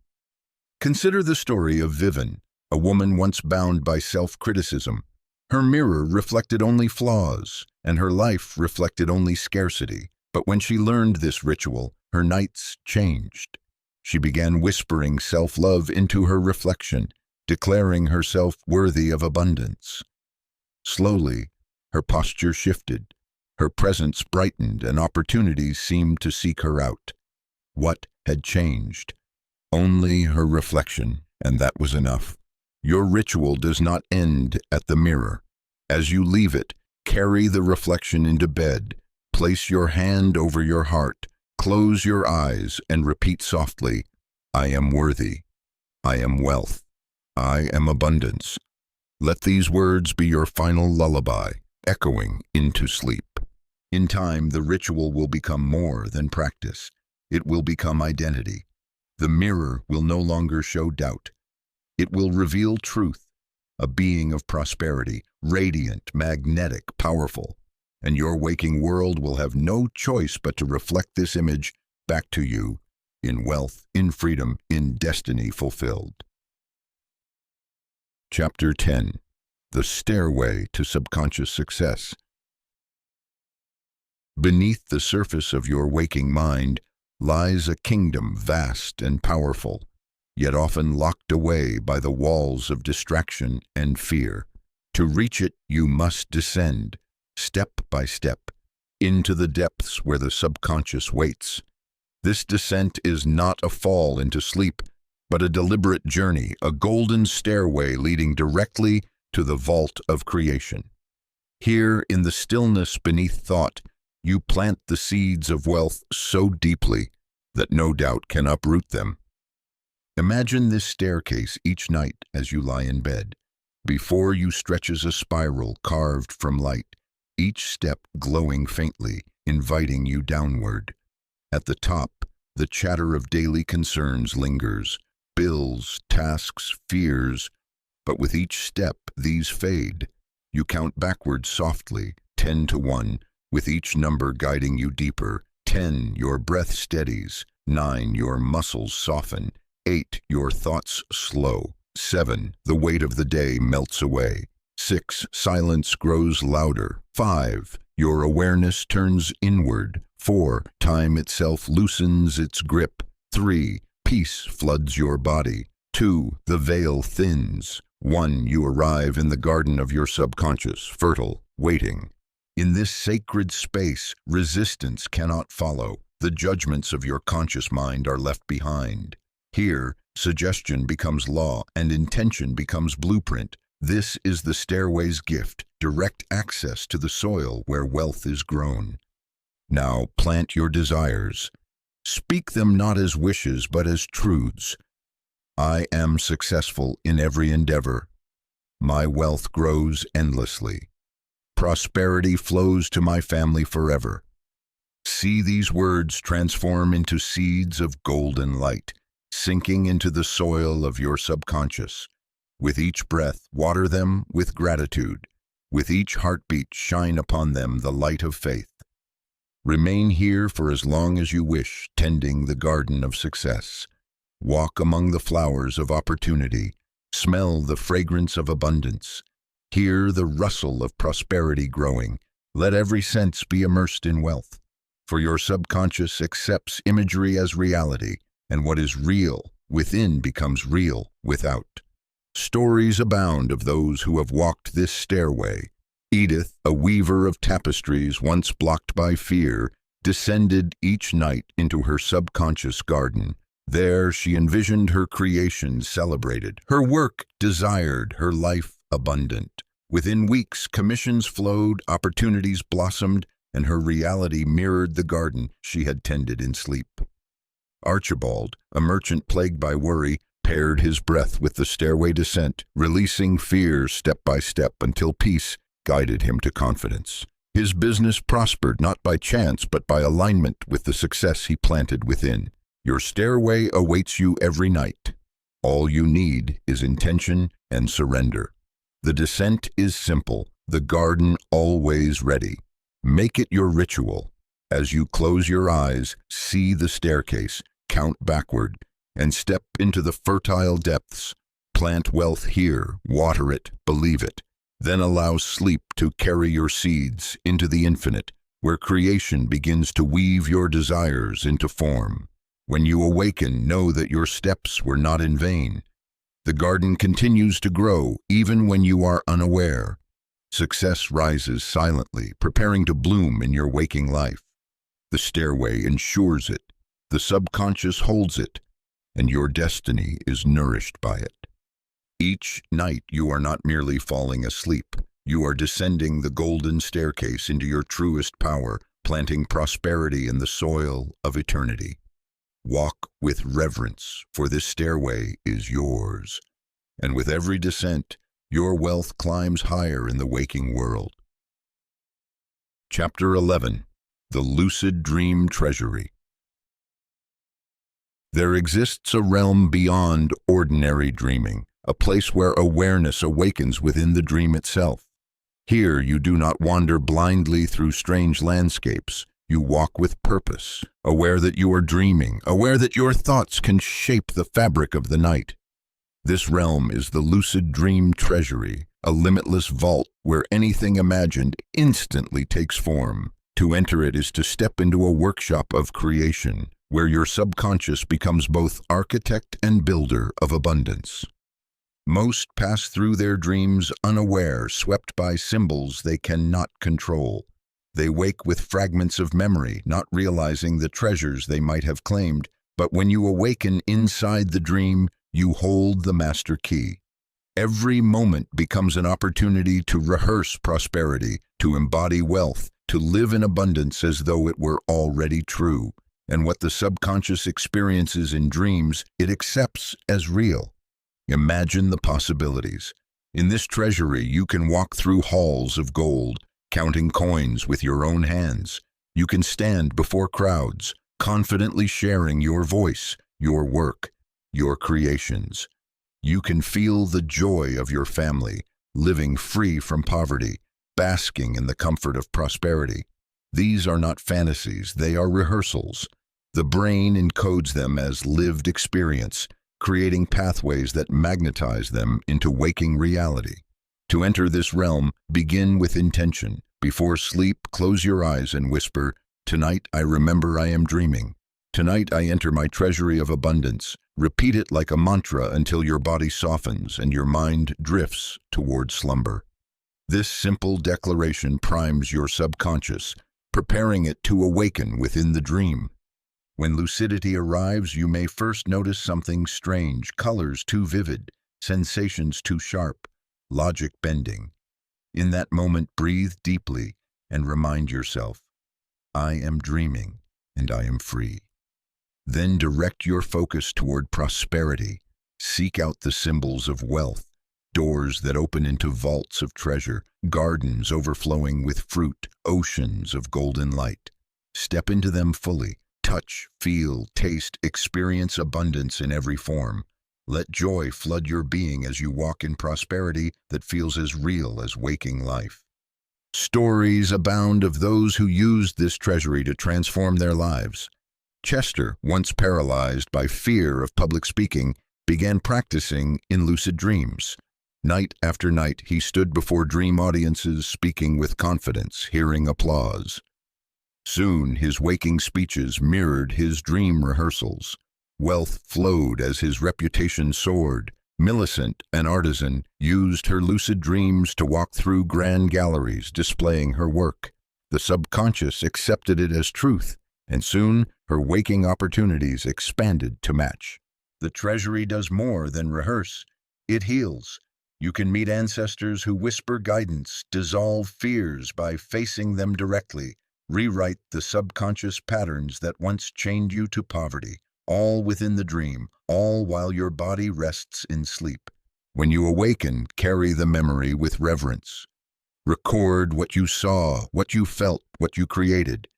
Consider the story of Vivian, a woman once bound by self-criticism. Her mirror reflected only flaws, and her life reflected only scarcity. But when she learned this ritual, her nights changed. She began whispering self-love into her reflection, declaring herself worthy of abundance. Slowly, her posture shifted. Her presence brightened, and opportunities seemed to seek her out. What had changed? Only her reflection, and that was enough. Your ritual does not end at the mirror. As you leave it, carry the reflection into bed. Place your hand over your heart. Close your eyes and repeat softly, I am worthy. I am wealth. I am abundance. Let these words be your final lullaby, echoing into sleep. In time, the ritual will become more than practice. It will become identity. The mirror will no longer show doubt. It will reveal truth, a being of prosperity, radiant, magnetic, powerful. And your waking world will have no choice but to reflect this image back to you in wealth, in freedom, in destiny fulfilled. Chapter 10. The Stairway to Subconscious Success. Beneath the surface of your waking mind lies a kingdom vast and powerful, yet often locked away by the walls of distraction and fear. To reach it, you must descend, step by step, into the depths where the subconscious waits. This descent is not a fall into sleep, but a deliberate journey, a golden stairway leading directly to the vault of creation. Here, in the stillness beneath thought, you plant the seeds of wealth so deeply that no doubt can uproot them. Imagine this staircase each night as you lie in bed. Before you stretches a spiral carved from light, each step glowing faintly, inviting you downward. At the top, the chatter of daily concerns lingers, bills, tasks, fears, but with each step these fade. You count backwards softly, 10 to 1, with each number guiding you deeper. 10, your breath steadies. 9, your muscles soften. 8, your thoughts slow. 7, the weight of the day melts away. 6, silence grows louder. 5, your awareness turns inward. 4, time itself loosens its grip. 3, peace floods your body. 2, the veil thins. 1, you arrive in the garden of your subconscious, fertile, waiting. In this sacred space, resistance cannot follow. The judgments of your conscious mind are left behind. Here, suggestion becomes law and intention becomes blueprint. This is the stairway's gift, direct access to the soil where wealth is grown. Now plant your desires. Speak them not as wishes but as truths. I am successful in every endeavor. My wealth grows endlessly. Prosperity flows to my family forever. See these words transform into seeds of golden light, sinking into the soil of your subconscious. With each breath, water them with gratitude. With each heartbeat, shine upon them the light of faith. Remain here for as long as you wish, tending the garden of success. Walk among the flowers of opportunity. Smell the fragrance of abundance. Hear the rustle of prosperity growing. Let every sense be immersed in wealth. For your subconscious accepts imagery as reality, and what is real within becomes real without. Stories abound of those who have walked this stairway. Edith, a weaver of tapestries once blocked by fear, descended each night into her subconscious garden. There she envisioned her creation celebrated, her work desired, her life abundant. Within weeks, commissions flowed, opportunities blossomed, and her reality mirrored the garden she had tended in sleep. Archibald, a merchant plagued by worry, paired his breath with the stairway descent, releasing fear step by step until peace guided him to confidence. His business prospered not by chance but by alignment with the success he planted within. Your stairway awaits you every night. All you need is intention and surrender. The descent is simple, the garden always ready. Make it your ritual. As you close your eyes, see the staircase, count backward, and step into the fertile depths. Plant wealth here, water it, believe it. Then allow sleep to carry your seeds into the infinite, where creation begins to weave your desires into form. When you awaken, know that your steps were not in vain. The garden continues to grow even when you are unaware. Success rises silently, preparing to bloom in your waking life. The stairway ensures it, the subconscious holds it, and your destiny is nourished by it. Each night you are not merely falling asleep, you are descending the golden staircase into your truest power, planting prosperity in the soil of eternity. Walk with reverence, for this stairway is yours, and with every descent, your wealth climbs higher in the waking world. Chapter 11. The Lucid Dream Treasury. There exists a realm beyond ordinary dreaming, a place where awareness awakens within the dream itself. Here you do not wander blindly through strange landscapes. You walk with purpose, aware that you are dreaming, aware that your thoughts can shape the fabric of the night. This realm is the lucid dream treasury, a limitless vault where anything imagined instantly takes form. To enter it is to step into a workshop of creation, where your subconscious becomes both architect and builder of abundance. Most pass through their dreams unaware, swept by symbols they cannot control. They wake with fragments of memory, not realizing the treasures they might have claimed, but when you awaken inside the dream, you hold the master key. Every moment becomes an opportunity to rehearse prosperity, to embody wealth, to live in abundance as though it were already true. And what the subconscious experiences in dreams, it accepts as real. Imagine the possibilities. In this treasury, you can walk through halls of gold, counting coins with your own hands. You can stand before crowds, confidently sharing your voice, your work, your creations. You can feel the joy of your family, living free from poverty, basking in the comfort of prosperity. These are not fantasies, they are rehearsals. The brain encodes them as lived experience, creating pathways that magnetize them into waking reality. To enter this realm, begin with intention. Before sleep, close your eyes and whisper, "Tonight I remember I am dreaming. Tonight I enter my treasury of abundance." Repeat it like a mantra until your body softens and your mind drifts toward slumber. This simple declaration primes your subconscious, preparing it to awaken within the dream. When lucidity arrives, you may first notice something strange, colors too vivid, sensations too sharp, logic bending. In that moment, breathe deeply and remind yourself, "I am dreaming and I am free." Then direct your focus toward prosperity. Seek out the symbols of wealth, doors that open into vaults of treasure, gardens overflowing with fruit, oceans of golden light. Step into them fully. Touch, feel, taste, experience abundance in every form. Let joy flood your being as you walk in prosperity that feels as real as waking life. Stories abound of those who used this treasury to transform their lives. Chester, once paralyzed by fear of public speaking, began practicing in lucid dreams. Night after night, he stood before dream audiences, speaking with confidence, hearing applause. Soon, his waking speeches mirrored his dream rehearsals. Wealth flowed as his reputation soared. Millicent, an artisan, used her lucid dreams to walk through grand galleries, displaying her work. The subconscious accepted it as truth, and soon her waking opportunities expanded to match. The treasury does more than rehearse. It heals. You can meet ancestors who whisper guidance, dissolve fears by facing them directly, rewrite the subconscious patterns that once chained you to poverty, all within the dream, all while your body rests in sleep. When you awaken, carry the memory with reverence. Record what you saw, what you felt, what you created.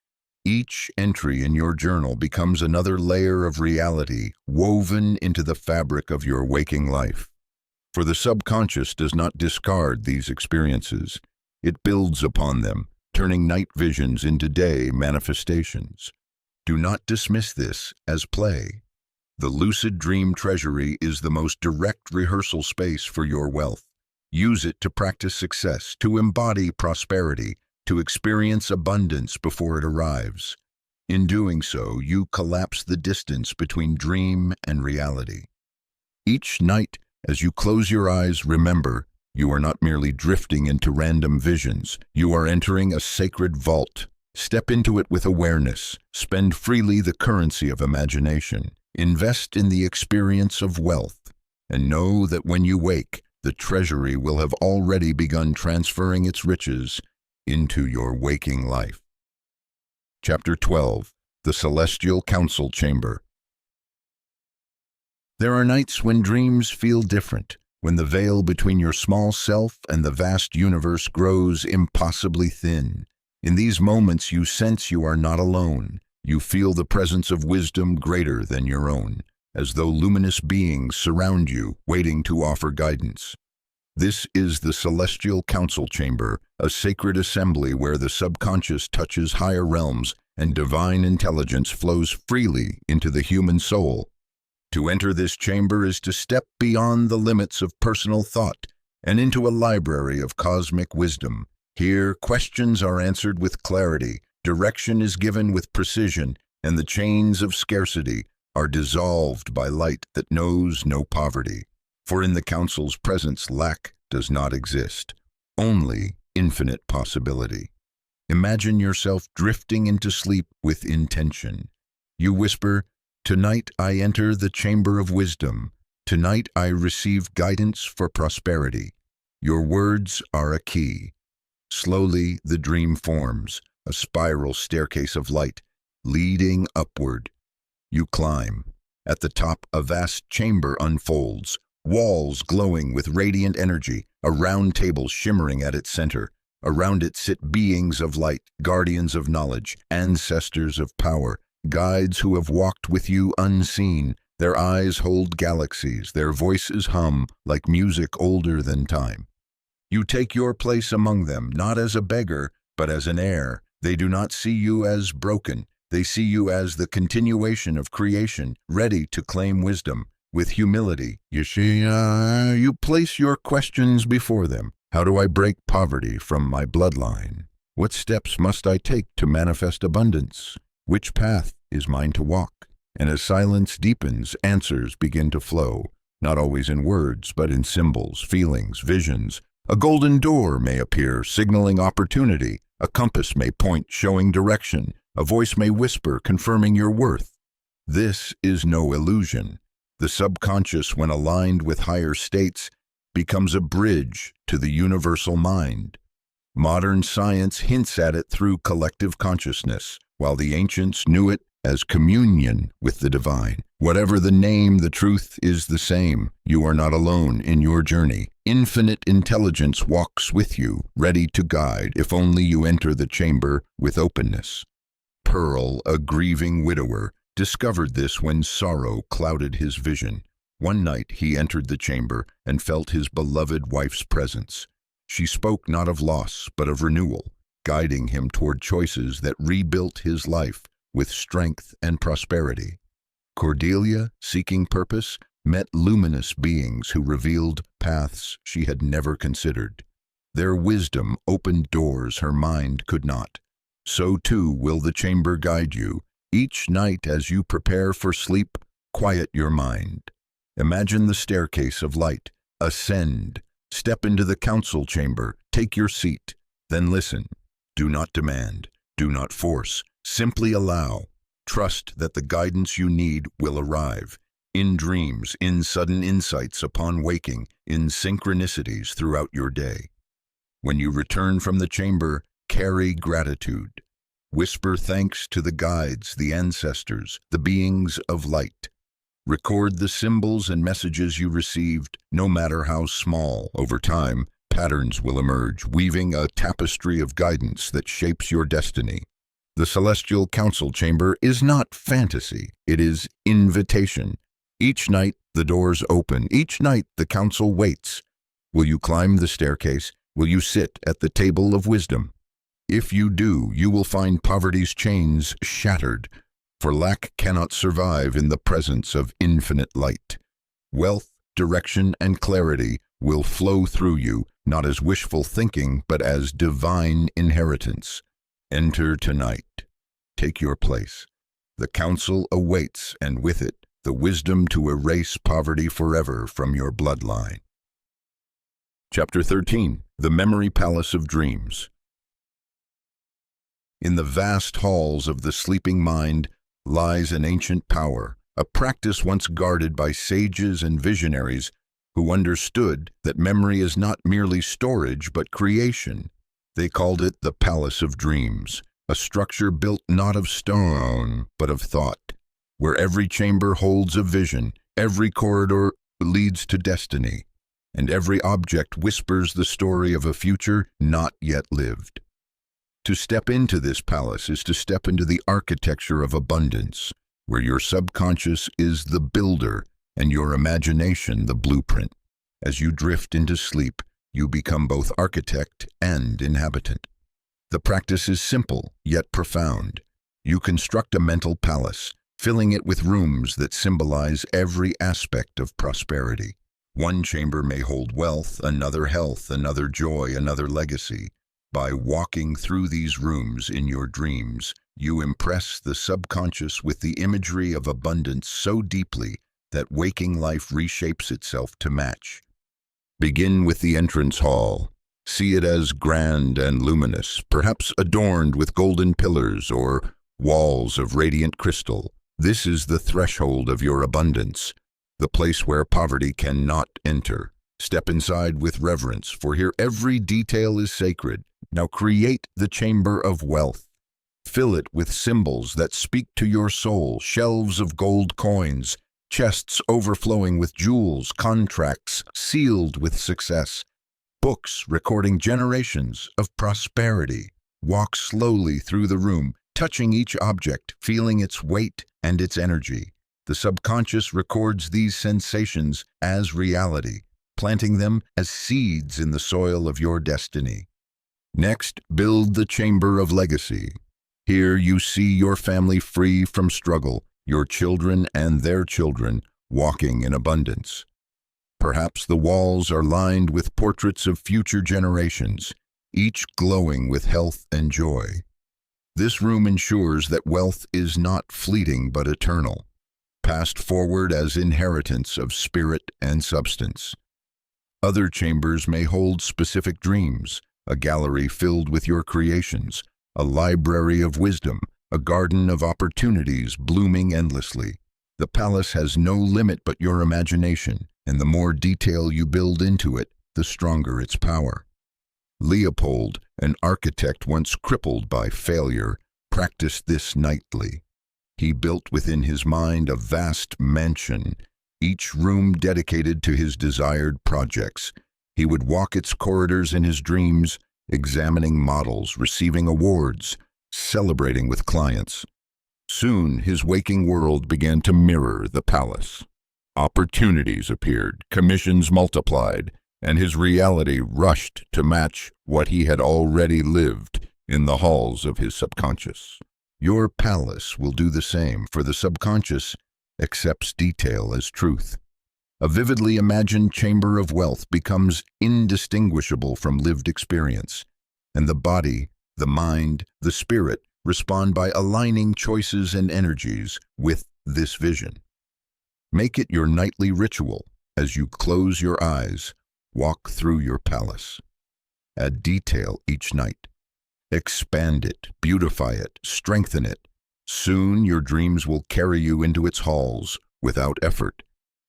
Each entry in your journal becomes another layer of reality woven into the fabric of your waking life. For the subconscious does not discard these experiences. It builds upon them, turning night visions into day manifestations. Do not dismiss this as play. The lucid dream treasury is the most direct rehearsal space for your wealth. Use it to practice success, to embody prosperity, to experience abundance before it arrives. In doing so, you collapse the distance between dream and reality. Each night, as you close your eyes, remember, you are not merely drifting into random visions. You are entering a sacred vault. Step into it with awareness. Spend freely the currency of imagination. Invest in the experience of wealth. And know that when you wake, the treasury will have already begun transferring its riches into your waking life. Chapter 12. The Celestial Council Chamber. There are nights when dreams feel different, when the veil between your small self and the vast universe grows impossibly thin. In these moments you sense you are not alone. You feel the presence of wisdom greater than your own, as though luminous beings surround you, waiting to offer guidance. This is the Celestial Council Chamber, a sacred assembly where the subconscious touches higher realms and divine intelligence flows freely into the human soul. To enter this chamber is to step beyond the limits of personal thought and into a library of cosmic wisdom. Here, questions are answered with clarity, direction is given with precision, and the chains of scarcity are dissolved by light that knows no poverty. For in the council's presence, lack does not exist, only infinite possibility. Imagine yourself drifting into sleep with intention. You whisper, "Tonight I enter the chamber of wisdom. Tonight I receive guidance for prosperity." Your words are a key. Slowly the dream forms, a spiral staircase of light, leading upward. You climb. At the top, a vast chamber unfolds, walls glowing with radiant energy, a round table shimmering at its center. Around it sit beings of light, guardians of knowledge, ancestors of power. Guides who have walked with you unseen. Their eyes hold galaxies, their voices hum like music older than time. You take your place among them, not as a beggar, but as an heir. They do not see you as broken. They see you as the continuation of creation, ready to claim wisdom. With humility, you place your questions before them. How do I break poverty from my bloodline? What steps must I take to manifest abundance? Which path is mine to walk? And as silence deepens, answers begin to flow, not always in words, but in symbols, feelings, visions. A golden door may appear, signaling opportunity. A compass may point, showing direction. A voice may whisper, confirming your worth. This is no illusion. The subconscious, when aligned with higher states, becomes a bridge to the universal mind. Modern science hints at it through collective consciousness, while the ancients knew it as communion with the divine. Whatever the name, the truth is the same. You are not alone in your journey. Infinite intelligence walks with you, ready to guide, if only you enter the chamber with openness. Pearl, a grieving widower, discovered this when sorrow clouded his vision. One night he entered the chamber and felt his beloved wife's presence. She spoke not of loss, but of renewal, guiding him toward choices that rebuilt his life with strength and prosperity. Cordelia, seeking purpose, met luminous beings who revealed paths she had never considered. Their wisdom opened doors her mind could not. So too will the chamber guide you. Each night as you prepare for sleep, quiet your mind. Imagine the staircase of light. Ascend. Step into the council chamber. Take your seat. Then listen. Do not demand. Do not force. Simply allow. Trust that the guidance you need will arrive. In dreams, in sudden insights upon waking, in synchronicities throughout your day. When you return from the chamber, carry gratitude. Whisper thanks to the guides, the ancestors, the beings of light. Record the symbols and messages you received, no matter how small. Over time, patterns will emerge, weaving a tapestry of guidance that shapes your destiny. The Celestial Council Chamber is not fantasy, it is invitation. Each night the doors open, each night the council waits. Will you climb the staircase? Will you sit at the table of wisdom? If you do, you will find poverty's chains shattered, for lack cannot survive in the presence of infinite light. Wealth, direction, and clarity will flow through you, not as wishful thinking, but as divine inheritance. Enter tonight. Take your place. The council awaits, and with it, the wisdom to erase poverty forever from your bloodline. Chapter 13. The Memory Palace of Dreams. In the vast halls of the sleeping mind lies an ancient power, a practice once guarded by sages and visionaries who understood that memory is not merely storage but creation. They called it the Palace of Dreams, a structure built not of stone but of thought, where every chamber holds a vision, every corridor leads to destiny, and every object whispers the story of a future not yet lived. To step into this palace is to step into the architecture of abundance, where your subconscious is the builder and your imagination the blueprint. As you drift into sleep, you become both architect and inhabitant. The practice is simple, yet profound. You construct a mental palace, filling it with rooms that symbolize every aspect of prosperity. One chamber may hold wealth, another health, another joy, another legacy. By walking through these rooms in your dreams, you impress the subconscious with the imagery of abundance so deeply that waking life reshapes itself to match. Begin with the entrance hall. See it as grand and luminous, perhaps adorned with golden pillars or walls of radiant crystal. This is the threshold of your abundance, the place where poverty cannot enter. Step inside with reverence, for here every detail is sacred. Now create the chamber of wealth. Fill it with symbols that speak to your soul, shelves of gold coins, chests overflowing with jewels, contracts sealed with success, books recording generations of prosperity. Walk slowly through the room, touching each object, feeling its weight and its energy. The subconscious records these sensations as reality, planting them as seeds in the soil of your destiny. Next, build the chamber of legacy. Here you see your family free from struggle, your children and their children walking in abundance. Perhaps the walls are lined with portraits of future generations, each glowing with health and joy. This room ensures that wealth is not fleeting but eternal, passed forward as inheritance of spirit and substance. Other chambers may hold specific dreams, a gallery filled with your creations, a library of wisdom, a garden of opportunities blooming endlessly. The palace has no limit but your imagination, and the more detail you build into it, the stronger its power. Leopold, an architect once crippled by failure, practiced this nightly. He built within his mind a vast mansion, each room dedicated to his desired projects. He would walk its corridors in his dreams, examining models, receiving awards, celebrating with clients. Soon his waking world began to mirror the palace. Opportunities appeared, commissions multiplied, and his reality rushed to match what he had already lived in the halls of his subconscious. Your palace will do the same, for the subconscious accepts detail as truth. A vividly imagined chamber of wealth becomes indistinguishable from lived experience, and the body, the mind, the spirit respond by aligning choices and energies with this vision. Make it your nightly ritual as you close your eyes, walk through your palace. Add detail each night. Expand it, beautify it, strengthen it. Soon your dreams will carry you into its halls without effort,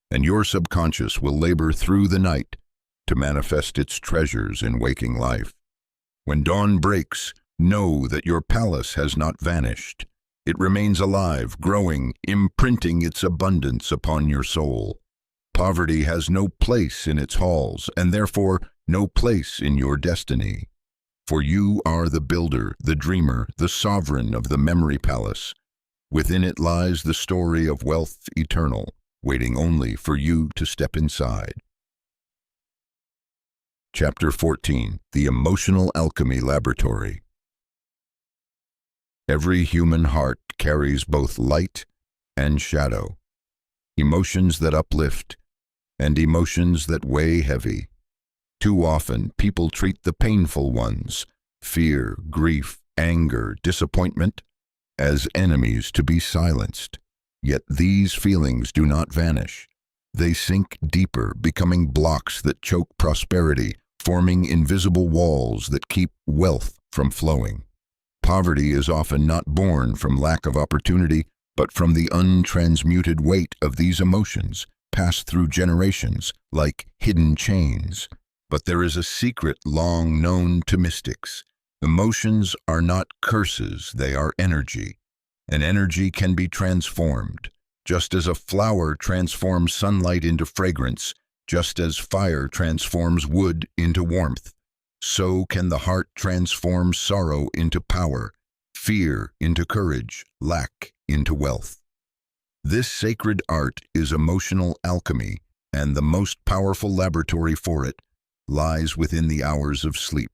and your subconscious will labor through the night to manifest its treasures in waking life. When dawn breaks, know that your palace has not vanished. It remains alive, growing, imprinting its abundance upon your soul. Poverty has no place in its halls, and therefore no place in your destiny. For you are the builder, the dreamer, the sovereign of the memory palace. Within it lies the story of wealth eternal, waiting only for you to step inside. Chapter 14. The Emotional Alchemy Laboratory. Every human heart carries both light and shadow, emotions that uplift and emotions that weigh heavy. Too often, people treat the painful ones, fear, grief, anger, disappointment, as enemies to be silenced. Yet these feelings do not vanish. They sink deeper, becoming blocks that choke prosperity, forming invisible walls that keep wealth from flowing. Poverty is often not born from lack of opportunity, but from the untransmuted weight of these emotions, passed through generations like hidden chains. But there is a secret long known to mystics. Emotions are not curses, they are energy. And energy can be transformed. Just as a flower transforms sunlight into fragrance, just as fire transforms wood into warmth, so can the heart transform sorrow into power, fear into courage, lack into wealth. This sacred art is emotional alchemy, and the most powerful laboratory for it lies within the hours of sleep.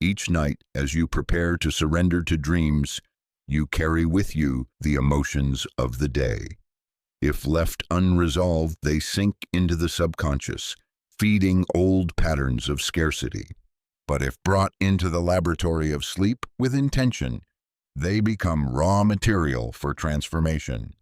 Each night, as you prepare to surrender to dreams, you carry with you the emotions of the day. If left unresolved, they sink into the subconscious, feeding old patterns of scarcity. But if brought into the laboratory of sleep with intention, they become raw material for transformation.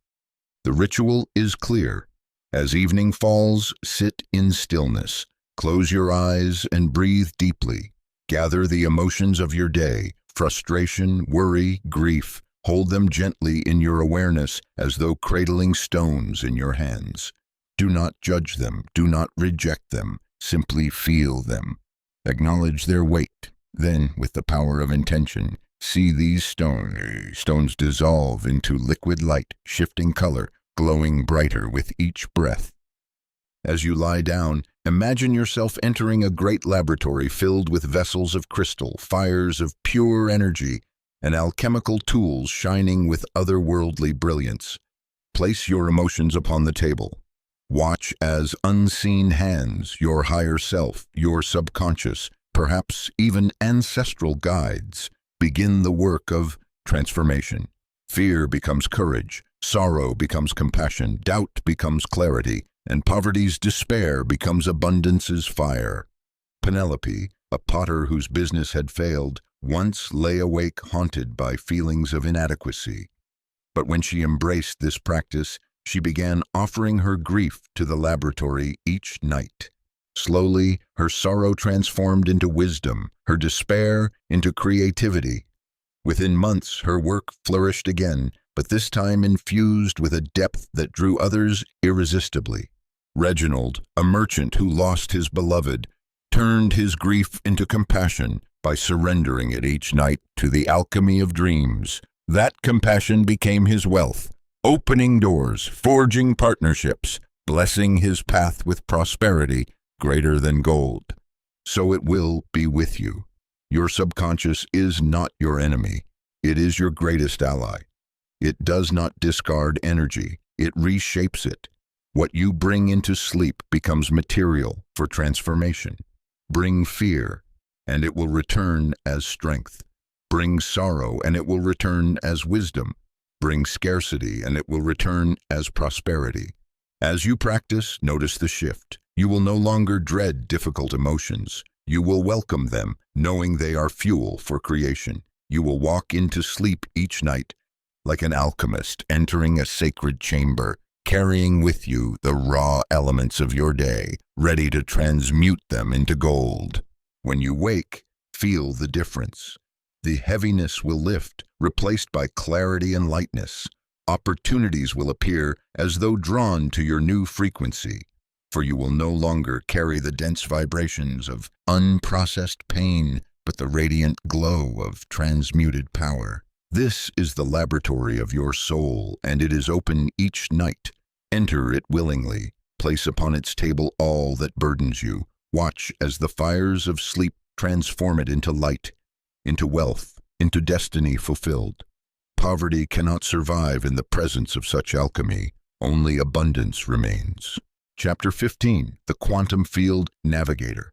The ritual is clear. As evening falls, sit in stillness. Close your eyes and breathe deeply. Gather the emotions of your day, frustration, worry, grief. Hold them gently in your awareness as though cradling stones in your hands. Do not judge them, do not reject them, simply feel them. Acknowledge their weight. Then, with the power of intention, see these stones dissolve into liquid light, shifting color, glowing brighter with each breath. As you lie down, imagine yourself entering a great laboratory filled with vessels of crystal, fires of pure energy, an alchemical tool shining with otherworldly brilliance. Place your emotions upon the table. Watch as unseen hands, your higher self, your subconscious, perhaps even ancestral guides, begin the work of transformation. Fear becomes courage, sorrow becomes compassion, doubt becomes clarity, and poverty's despair becomes abundance's fire. Penelope, a potter whose business had failed, once lay awake haunted by feelings of inadequacy. But when she embraced this practice, she began offering her grief to the laboratory each night. Slowly, her sorrow transformed into wisdom, her despair into creativity. Within months, her work flourished again, but this time infused with a depth that drew others irresistibly. Reginald, a merchant who lost his beloved, turned his grief into compassion by surrendering it each night to the alchemy of dreams. That compassion became his wealth, opening doors, forging partnerships, blessing his path with prosperity greater than gold. So it will be with you. Your subconscious is not your enemy. It is your greatest ally. It does not discard energy. It reshapes it. What you bring into sleep becomes material for transformation. Bring fear, and it will return as strength. Bring sorrow, and it will return as wisdom. Bring scarcity, and it will return as prosperity. As you practice, notice the shift. You will no longer dread difficult emotions. You will welcome them, knowing they are fuel for creation. You will walk into sleep each night like an alchemist entering a sacred chamber, carrying with you the raw elements of your day, ready to transmute them into gold. When you wake, feel the difference. The heaviness will lift, replaced by clarity and lightness. Opportunities will appear as though drawn to your new frequency, for you will no longer carry the dense vibrations of unprocessed pain, but the radiant glow of transmuted power. This is the laboratory of your soul, and it is open each night. Enter it willingly. Place upon its table all that burdens you. Watch as the fires of sleep transform it into light, into wealth, into destiny fulfilled. Poverty cannot survive in the presence of such alchemy. Only abundance remains. Chapter 15. The Quantum Field Navigator.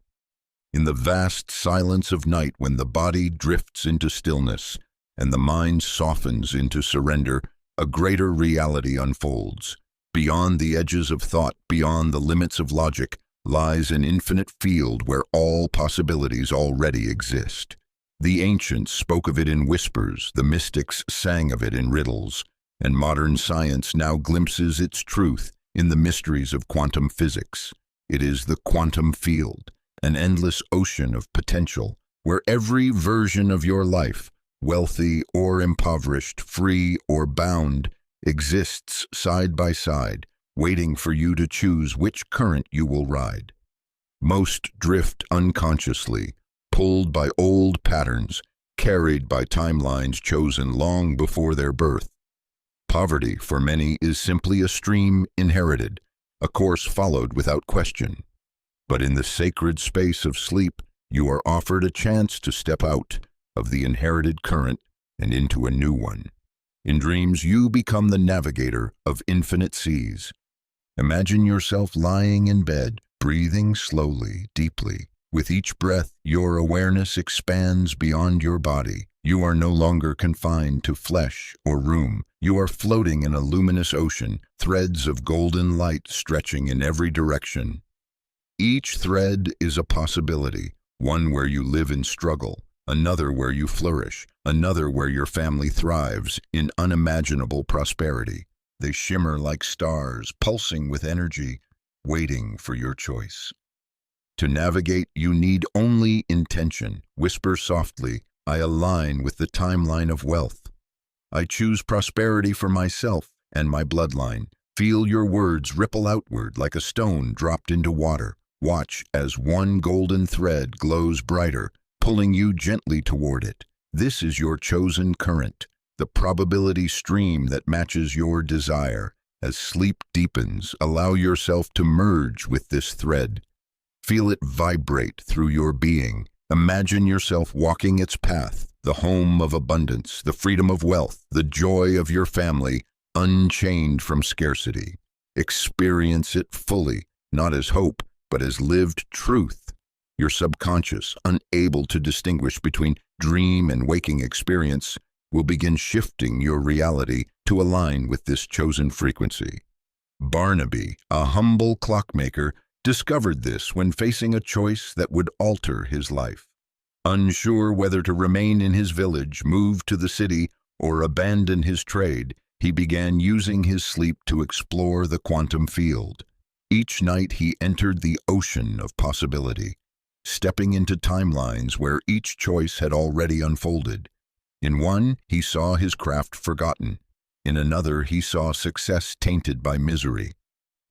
In the vast silence of night, when the body drifts into stillness and the mind softens into surrender, a greater reality unfolds. Beyond the edges of thought, beyond the limits of logic, lies an infinite field where all possibilities already exist. The ancients spoke of it in whispers, the mystics sang of it in riddles, and modern science now glimpses its truth in the mysteries of quantum physics. It is the quantum field, an endless ocean of potential, where every version of your life, wealthy or impoverished, free or bound, exists side by side, waiting for you to choose which current you will ride. Most drift unconsciously, pulled by old patterns, carried by timelines chosen long before their birth. Poverty, for many, is simply a stream inherited, a course followed without question. But in the sacred space of sleep, you are offered a chance to step out of the inherited current and into a new one. In dreams, you become the navigator of infinite seas. Imagine yourself lying in bed, breathing slowly, deeply. With each breath, your awareness expands beyond your body. You are no longer confined to flesh or room. You are floating in a luminous ocean, threads of golden light stretching in every direction. Each thread is a possibility, one where you live in struggle, another where you flourish, another where your family thrives in unimaginable prosperity. They shimmer like stars, pulsing with energy, waiting for your choice. To navigate, you need only intention. Whisper softly, I align with the timeline of wealth. I choose prosperity for myself and my bloodline. Feel your words ripple outward like a stone dropped into water. Watch as one golden thread glows brighter, pulling you gently toward it. This is your chosen current, the probability stream that matches your desire. As sleep deepens, allow yourself to merge with this thread. Feel it vibrate through your being. Imagine yourself walking its path, the home of abundance, the freedom of wealth, the joy of your family, unchained from scarcity. Experience it fully, not as hope, but as lived truth. Your subconscious, unable to distinguish between dream and waking experience, will begin shifting your reality to align with this chosen frequency. Barnaby, a humble clockmaker, discovered this when facing a choice that would alter his life. Unsure whether to remain in his village, move to the city, or abandon his trade, he began using his sleep to explore the quantum field. Each night he entered the ocean of possibility, stepping into timelines where each choice had already unfolded. In one, he saw his craft forgotten. In another, he saw success tainted by misery.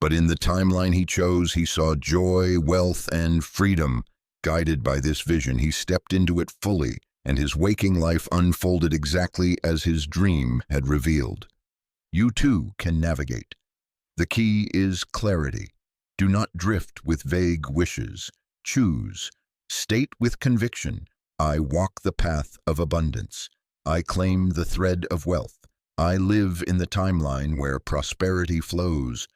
But in the timeline he chose, he saw joy, wealth, and freedom. Guided by this vision, he stepped into it fully, and his waking life unfolded exactly as his dream had revealed. You too can navigate. The key is clarity. Do not drift with vague wishes. Choose. State with conviction, I walk the path of abundance. I claim the thread of wealth. I live in the timeline where prosperity flows.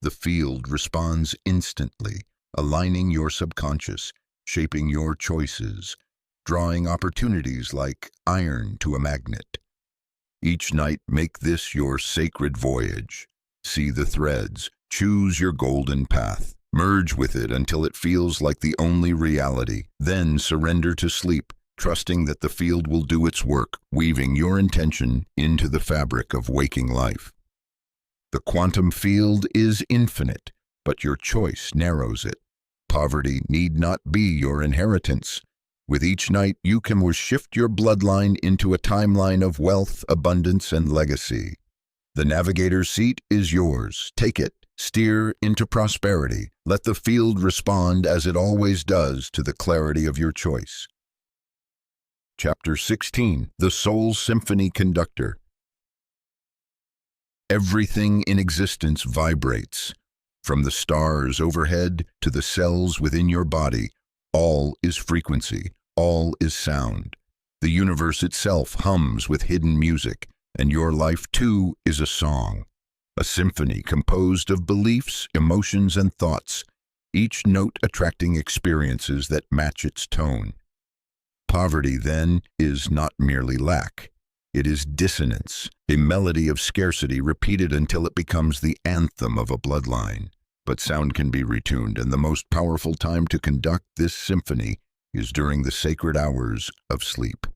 The field responds instantly, aligning your subconscious, shaping your choices, drawing opportunities like iron to a magnet. Each night, make this your sacred voyage. See the threads, choose your golden path, merge with it until it feels like the only reality. Then surrender to sleep, trusting that the field will do its work, weaving your intention into the fabric of waking life. The quantum field is infinite, but your choice narrows it. Poverty need not be your inheritance. With each night, you can shift your bloodline into a timeline of wealth, abundance, and legacy. The navigator's seat is yours. Take it, steer into prosperity. Let the field respond as it always does to the clarity of your choice. Chapter 16, The Soul Symphony Conductor. Everything in existence vibrates. From the stars overhead to the cells within your body, all is frequency, all is sound. The universe itself hums with hidden music, and your life too is a song. A symphony composed of beliefs, emotions, and thoughts, each note attracting experiences that match its tone. Poverty, then, is not merely lack. It is dissonance, a melody of scarcity repeated until it becomes the anthem of a bloodline. But sound can be retuned, and the most powerful time to conduct this symphony is during the sacred hours of sleep.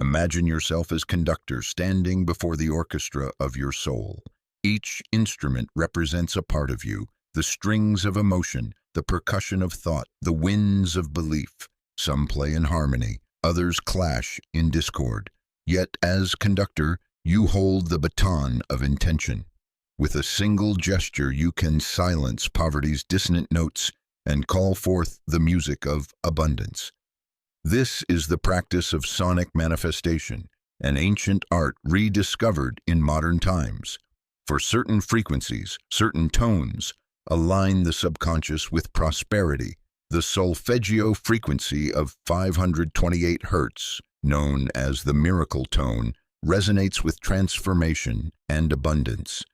Imagine yourself as conductor standing before the orchestra of your soul. Each instrument represents a part of you, the strings of emotion, the percussion of thought, the winds of belief. Some play in harmony, others clash in discord. Yet, as conductor, you hold the baton of intention. With a single gesture, you can silence poverty's dissonant notes and call forth the music of abundance. This is the practice of sonic manifestation, an ancient art rediscovered in modern times. For certain frequencies, certain tones, align the subconscious with prosperity. The solfeggio frequency of 528 Hz, known as the miracle tone, resonates with transformation and abundance.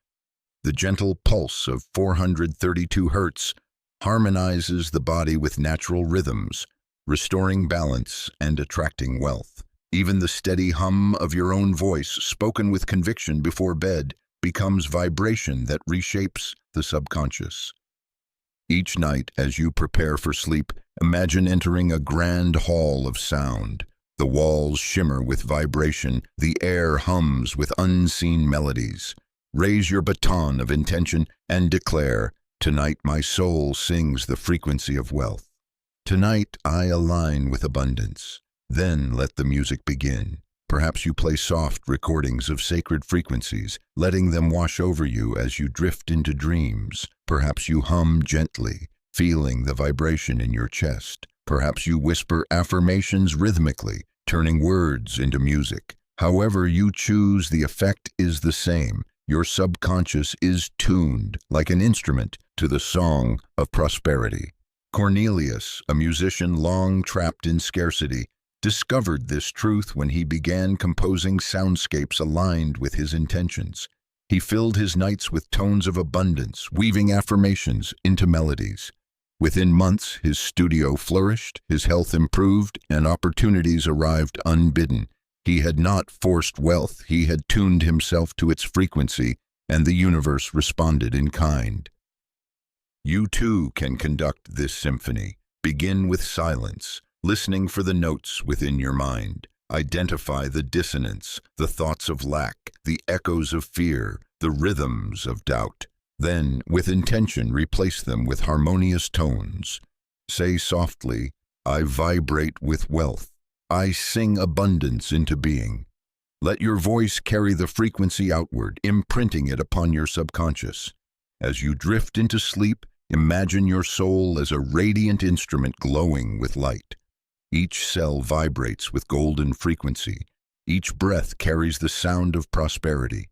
The gentle pulse of 432 Hz harmonizes the body with natural rhythms, restoring balance and attracting wealth. Even the steady hum of your own voice, spoken with conviction before bed, becomes vibration that reshapes the subconscious. Each night, as you prepare for sleep, imagine entering a grand hall of sound. The walls shimmer with vibration, the air hums with unseen melodies. Raise your baton of intention and declare, "Tonight my soul sings the frequency of wealth. Tonight I align with abundance." Then let the music begin. Perhaps you play soft recordings of sacred frequencies, letting them wash over you as you drift into dreams. Perhaps you hum gently, feeling the vibration in your chest. Perhaps you whisper affirmations rhythmically, turning words into music. However you choose, the effect is the same. Your subconscious is tuned, like an instrument, to the song of prosperity. Cornelius, a musician long trapped in scarcity, discovered this truth when he began composing soundscapes aligned with his intentions. He filled his nights with tones of abundance, weaving affirmations into melodies. Within months, his studio flourished, his health improved, and opportunities arrived unbidden. He had not forced wealth, he had tuned himself to its frequency, and the universe responded in kind. You too can conduct this symphony. Begin with silence, listening for the notes within your mind. Identify the dissonance, the thoughts of lack, the echoes of fear, the rhythms of doubt. Then, with intention, replace them with harmonious tones. Say softly, I vibrate with wealth. I sing abundance into being. Let your voice carry the frequency outward, imprinting it upon your subconscious. As you drift into sleep, imagine your soul as a radiant instrument glowing with light. Each cell vibrates with golden frequency. Each breath carries the sound of prosperity.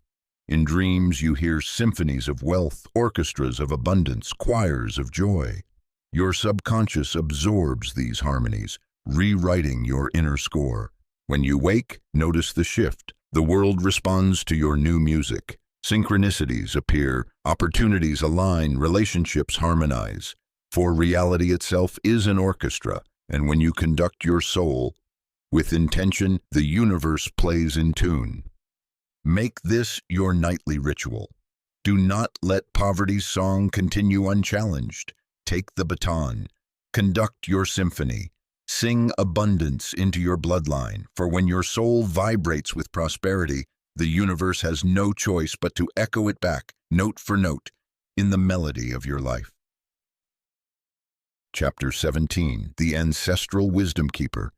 In dreams, you hear symphonies of wealth, orchestras of abundance, choirs of joy. Your subconscious absorbs these harmonies, rewriting your inner score. When you wake, notice the shift. The world responds to your new music. Synchronicities appear, opportunities align, relationships harmonize. For reality itself is an orchestra, and when you conduct your soul with intention, the universe plays in tune. Make this your nightly ritual. Do not let poverty's song continue unchallenged. Take the baton. Conduct your symphony. Sing abundance into your bloodline, for when your soul vibrates with prosperity, the universe has no choice but to echo it back, note for note, in the melody of your life. Chapter 17. The Ancestral Wisdom Keeper.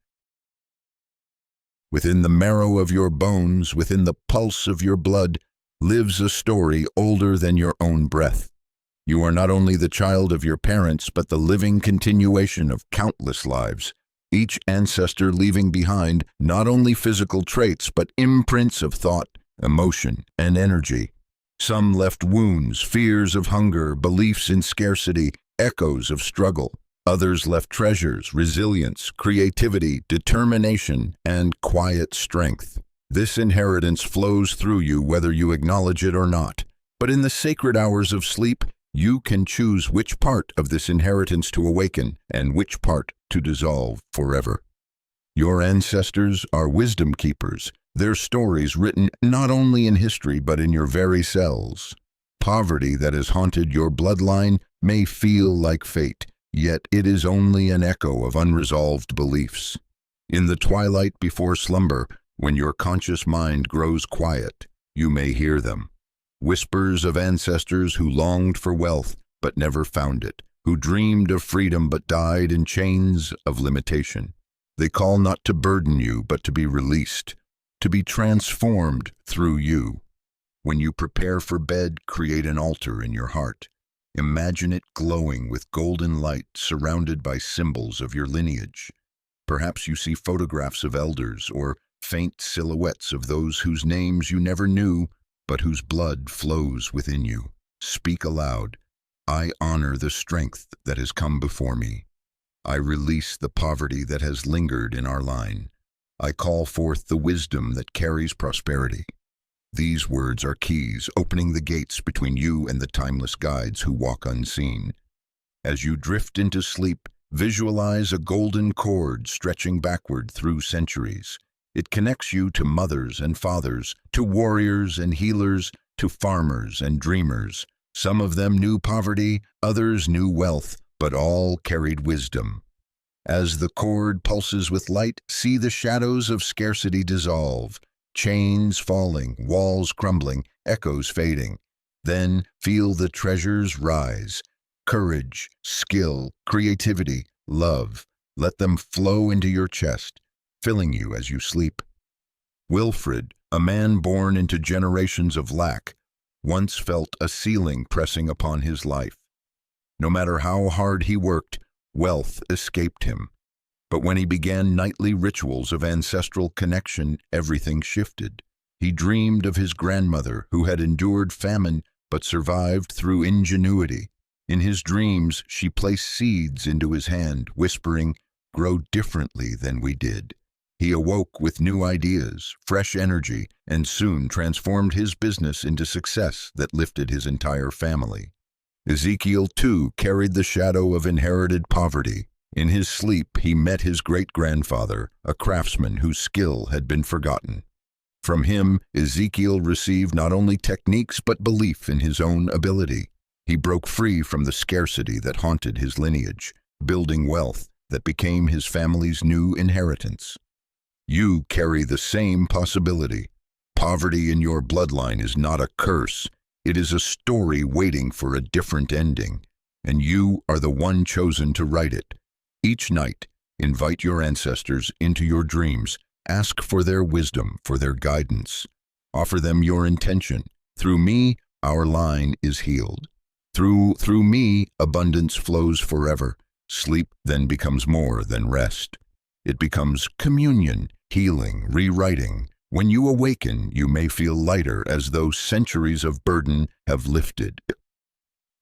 Within the marrow of your bones, within the pulse of your blood, lives a story older than your own breath. You are not only the child of your parents, but the living continuation of countless lives, each ancestor leaving behind not only physical traits, but imprints of thought, emotion, and energy. Some left wounds, fears of hunger, beliefs in scarcity, echoes of struggle. Others left treasures, resilience, creativity, determination, and quiet strength. This inheritance flows through you whether you acknowledge it or not. But in the sacred hours of sleep, you can choose which part of this inheritance to awaken and which part to dissolve forever. Your ancestors are wisdom keepers, their stories written not only in history but in your very cells. Poverty that has haunted your bloodline may feel like fate, yet it is only an echo of unresolved beliefs. In the twilight before slumber, when your conscious mind grows quiet, you may hear them. Whispers of ancestors who longed for wealth but never found it, who dreamed of freedom but died in chains of limitation. They call not to burden you but to be released, to be transformed through you. When you prepare for bed, create an altar in your heart. Imagine it glowing with golden light surrounded by symbols of your lineage. Perhaps you see photographs of elders or faint silhouettes of those whose names you never knew, but whose blood flows within you. Speak aloud. I honor the strength that has come before me. I release the poverty that has lingered in our line. I call forth the wisdom that carries prosperity. These words are keys opening the gates between you and the timeless guides who walk unseen. As you drift into sleep, visualize a golden cord stretching backward through centuries. It connects you to mothers and fathers, to warriors and healers, to farmers and dreamers. Some of them knew poverty, others knew wealth, but all carried wisdom. As the cord pulses with light, see the shadows of scarcity dissolve, chains falling, walls crumbling, echoes fading. Then feel the treasures rise. Courage, skill, creativity, love. Let them flow into your chest, filling you as you sleep. Wilfred, a man born into generations of lack, once felt a ceiling pressing upon his life. No matter how hard he worked, wealth escaped him. But when he began nightly rituals of ancestral connection, everything shifted. He dreamed of his grandmother, who had endured famine but survived through ingenuity. In his dreams, she placed seeds into his hand, whispering, "Grow differently than we did." He awoke with new ideas, fresh energy, and soon transformed his business into success that lifted his entire family. Ezekiel, too, carried the shadow of inherited poverty. In his sleep, he met his great-grandfather, a craftsman whose skill had been forgotten. From him, Ezekiel received not only techniques but belief in his own ability. He broke free from the scarcity that haunted his lineage, building wealth that became his family's new inheritance. You carry the same possibility. Poverty in your bloodline is not a curse. It is a story waiting for a different ending, and you are the one chosen to write it. Each night, invite your ancestors into your dreams. Ask for their wisdom, for their guidance. Offer them your intention. Through me, our line is healed. Through me, abundance flows forever. Sleep then becomes more than rest. It becomes communion, healing, rewriting. When you awaken, you may feel lighter, as though centuries of burden have lifted.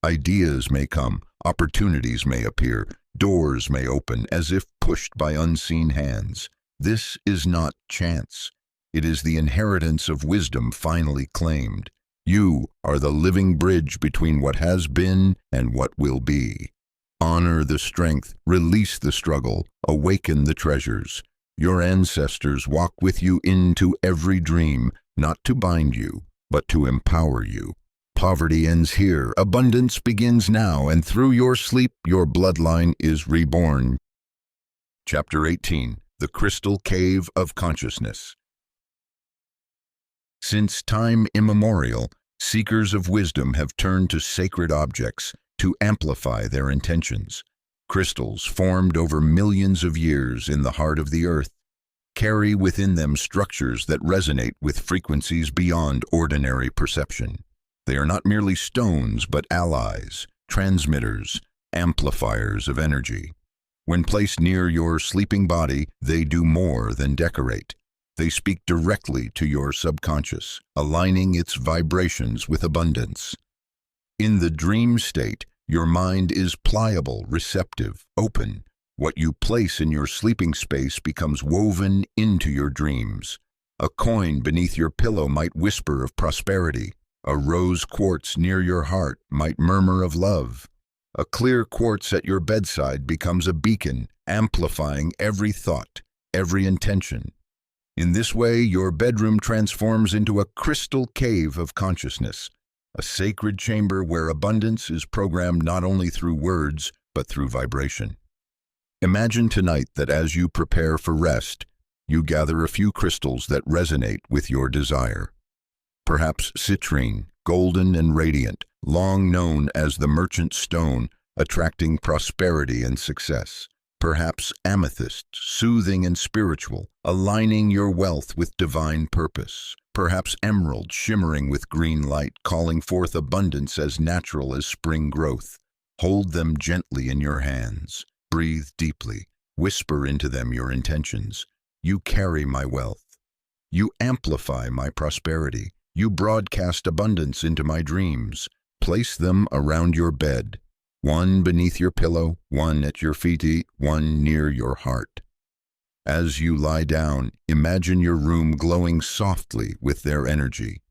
Ideas may come, opportunities may appear, doors may open as if pushed by unseen hands. This is not chance. It is the inheritance of wisdom finally claimed. You are the living bridge between what has been and what will be. Honor the strength, release the struggle, awaken the treasures. Your ancestors walk with you into every dream, not to bind you, but to empower you. Poverty ends here, abundance begins now, and through your sleep, your bloodline is reborn. Chapter 18. The Crystal Cave of Consciousness. Since time immemorial, seekers of wisdom have turned to sacred objects to amplify their intentions. Crystals formed over millions of years in the heart of the earth carry within them structures that resonate with frequencies beyond ordinary perception. They are not merely stones, but allies, transmitters, amplifiers of energy. When placed near your sleeping body, they do more than decorate. They speak directly to your subconscious, aligning its vibrations with abundance. In the dream state, your mind is pliable, receptive, open. What you place in your sleeping space becomes woven into your dreams. A coin beneath your pillow might whisper of prosperity. A rose quartz near your heart might murmur of love. A clear quartz at your bedside becomes a beacon, amplifying every thought, every intention. In this way, your bedroom transforms into a crystal cave of consciousness, a sacred chamber where abundance is programmed not only through words, but through vibration. Imagine tonight that as you prepare for rest, you gather a few crystals that resonate with your desire. Perhaps citrine, golden and radiant, long known as the merchant stone, attracting prosperity and success. Perhaps amethyst, soothing and spiritual, aligning your wealth with divine purpose. Perhaps emerald, shimmering with green light, calling forth abundance as natural as spring growth. Hold them gently in your hands. Breathe deeply. Whisper into them your intentions. You carry my wealth. You amplify my prosperity. You broadcast abundance into my dreams. Place them around your bed. One beneath your pillow, one at your feet, one near your heart. As you lie down, imagine your room glowing softly with their energy.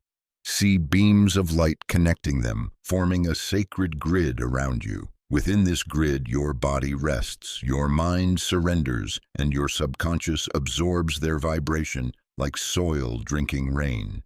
See beams of light connecting them, forming a sacred grid around you. Within this grid, your body rests, your mind surrenders, and your subconscious absorbs their vibration like soil drinking rain.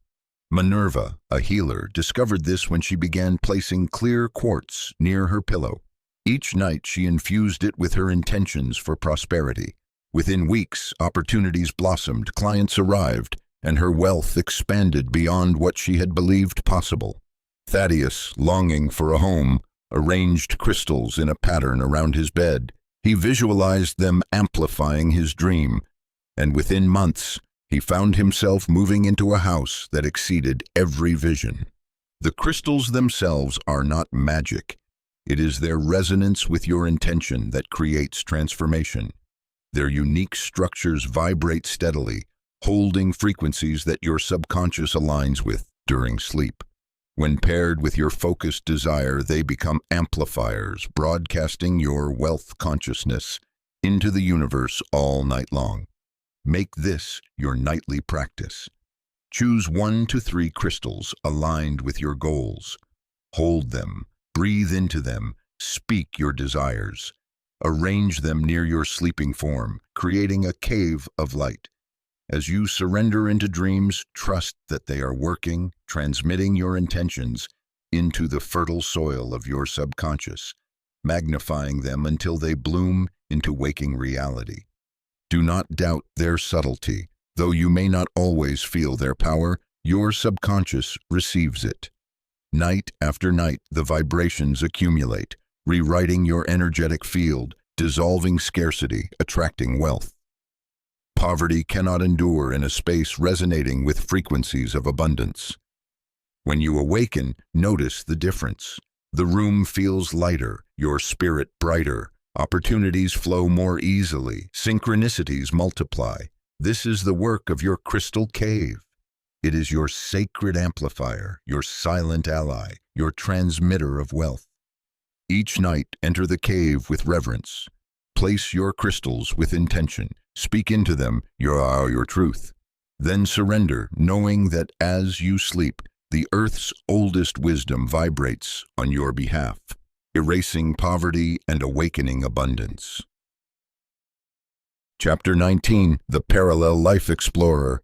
Minerva, a healer, discovered this when she began placing clear quartz near her pillow. Each night she infused it with her intentions for prosperity. Within weeks, opportunities blossomed, clients arrived, and her wealth expanded beyond what she had believed possible. Thaddeus, longing for a home, arranged crystals in a pattern around his bed. He visualized them amplifying his dream, and within months, he found himself moving into a house that exceeded every vision. The crystals themselves are not magic. It is their resonance with your intention that creates transformation. Their unique structures vibrate steadily, holding frequencies that your subconscious aligns with during sleep. When paired with your focused desire, they become amplifiers, broadcasting your wealth consciousness into the universe all night long. Make this your nightly practice. Choose 1 to 3 crystals aligned with your goals. Hold them, breathe into them, speak your desires. Arrange them near your sleeping form, creating a cave of light. As you surrender into dreams, trust that they are working, transmitting your intentions into the fertile soil of your subconscious, magnifying them until they bloom into waking reality. Do not doubt their subtlety. Though you may not always feel their power, your subconscious receives it. Night after night, the vibrations accumulate, rewriting your energetic field, dissolving scarcity, attracting wealth. Poverty cannot endure in a space resonating with frequencies of abundance. When you awaken, notice the difference. The room feels lighter, your spirit brighter, opportunities flow more easily, synchronicities multiply. This is the work of your crystal cave. It is your sacred amplifier, your silent ally, your transmitter of wealth. Each night, enter the cave with reverence. Place your crystals with intention. Speak into them your truth. Then surrender, knowing that as you sleep, the earth's oldest wisdom vibrates on your behalf, erasing poverty and awakening abundance. Chapter 19, The Parallel Life Explorer.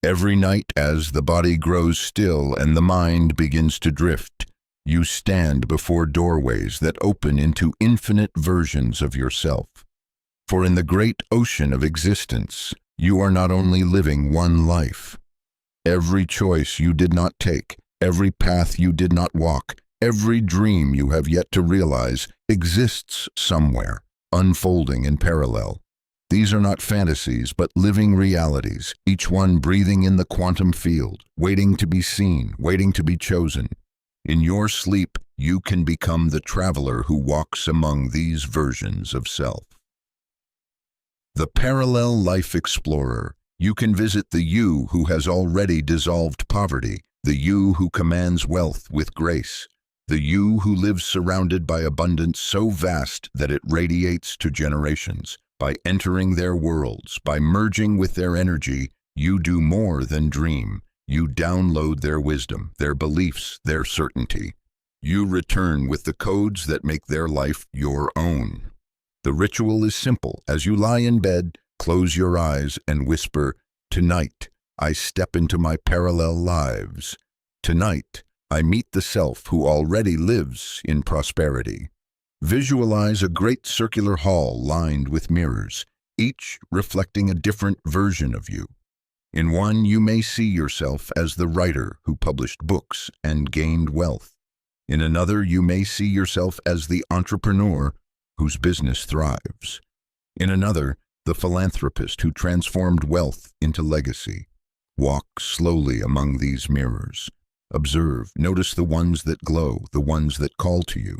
Every night, as the body grows still and the mind begins to drift, you stand before doorways that open into infinite versions of yourself. For in the great ocean of existence, you are not only living one life. Every choice you did not take, every path you did not walk, every dream you have yet to realize exists somewhere, unfolding in parallel. These are not fantasies, but living realities, each one breathing in the quantum field, waiting to be seen, waiting to be chosen. In your sleep, you can become the traveler who walks among these versions of self. The Parallel Life Explorer. You can visit the you who has already dissolved poverty, the you who commands wealth with grace, the you who lives surrounded by abundance so vast that it radiates to generations. By entering their worlds, by merging with their energy, you do more than dream. You download their wisdom, their beliefs, their certainty. You return with the codes that make their life your own. The ritual is simple. As you lie in bed, close your eyes and whisper, "Tonight, I step into my parallel lives. Tonight, I meet the self who already lives in prosperity." Visualize a great circular hall lined with mirrors, each reflecting a different version of you. In one, you may see yourself as the writer who published books and gained wealth. In another, you may see yourself as the entrepreneur whose business thrives. In another, the philanthropist who transformed wealth into legacy. Walk slowly among these mirrors. Observe, notice the ones that glow, the ones that call to you.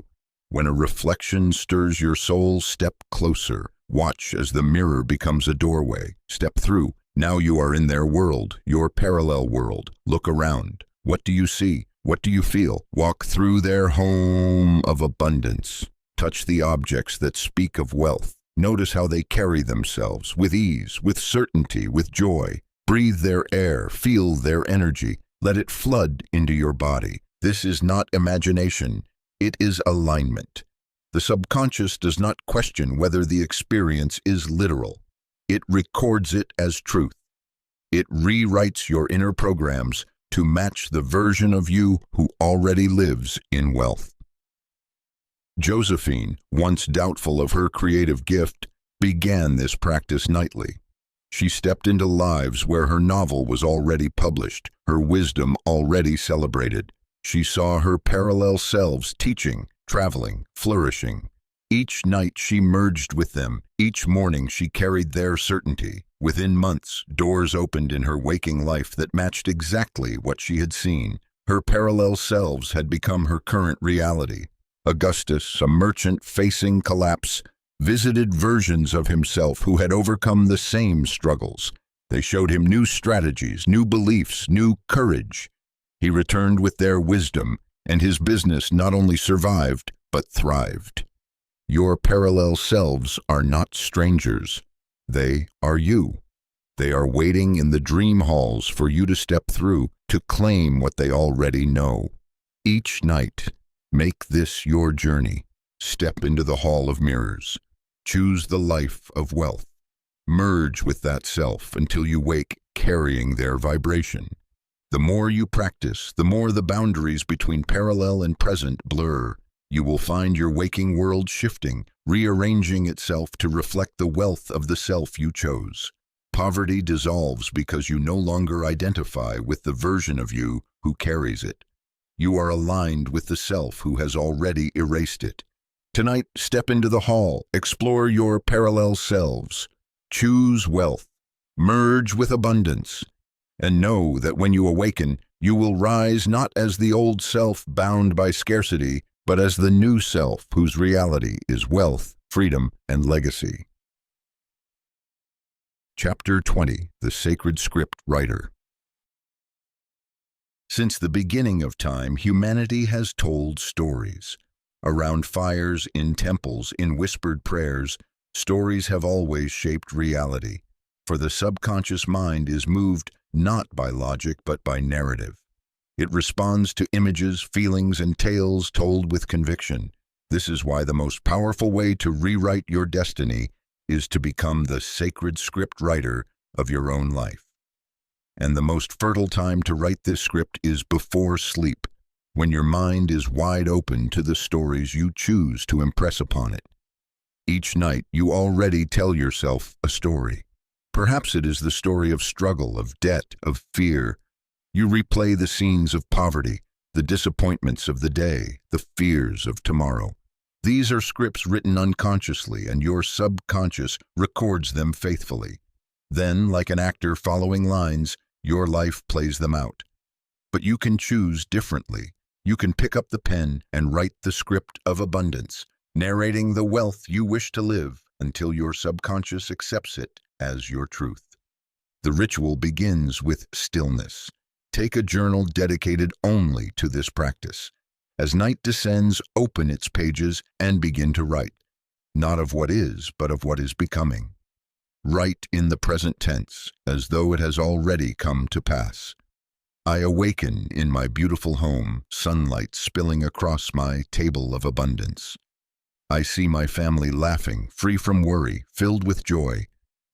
When a reflection stirs your soul, step closer. Watch as the mirror becomes a doorway. Step through. Now you are in their world, your parallel world. Look around. What do you see? What do you feel? Walk through their home of abundance. Touch the objects that speak of wealth. Notice how they carry themselves, with ease, with certainty, with joy. Breathe their air, feel their energy. Let it flood into your body. This is not imagination. It is alignment. The subconscious does not question whether the experience is literal. It records it as truth. It rewrites your inner programs to match the version of you who already lives in wealth. Josephine, once doubtful of her creative gift, began this practice nightly. She stepped into lives where her novel was already published, her wisdom already celebrated. She saw her parallel selves teaching, traveling, flourishing. Each night she merged with them. Each morning she carried their certainty. Within months, doors opened in her waking life that matched exactly what she had seen. Her parallel selves had become her current reality. Augustus, a merchant facing collapse, visited versions of himself who had overcome the same struggles. They showed him new strategies, new beliefs, new courage. He returned with their wisdom, and his business not only survived, but thrived. Your parallel selves are not strangers. They are you. They are waiting in the dream halls for you to step through, to claim what they already know. Each night, make this your journey. Step into the hall of mirrors. Choose the life of wealth. Merge with that self until you wake carrying their vibration. The more you practice, the more the boundaries between parallel and present blur. You will find your waking world shifting, rearranging itself to reflect the wealth of the self you chose. Poverty dissolves because you no longer identify with the version of you who carries it. You are aligned with the self who has already erased it. Tonight, step into the hall, explore your parallel selves. Choose wealth, merge with abundance, and know that when you awaken, you will rise not as the old self bound by scarcity, but as the new self whose reality is wealth, freedom, and legacy. Chapter 20, The Sacred Script Writer. Since the beginning of time, humanity has told stories. Around fires, in temples, in whispered prayers, stories have always shaped reality, for the subconscious mind is moved not by logic but by narrative. It responds to images, feelings, and tales told with conviction. This is why the most powerful way to rewrite your destiny is to become the sacred script writer of your own life. And the most fertile time to write this script is before sleep, when your mind is wide open to the stories you choose to impress upon it. Each night, you already tell yourself a story. Perhaps it is the story of struggle, of debt, of fear. You replay the scenes of poverty, the disappointments of the day, the fears of tomorrow. These are scripts written unconsciously, and your subconscious records them faithfully. Then, like an actor following lines, your life plays them out. But you can choose differently. You can pick up the pen and write the script of abundance, narrating the wealth you wish to live until your subconscious accepts it as your truth. The ritual begins with stillness. Take a journal dedicated only to this practice. As night descends, open its pages and begin to write, not of what is, but of what is becoming. Write in the present tense, as though it has already come to pass. I awaken in my beautiful home, sunlight spilling across my table of abundance. I see my family laughing, free from worry, filled with joy.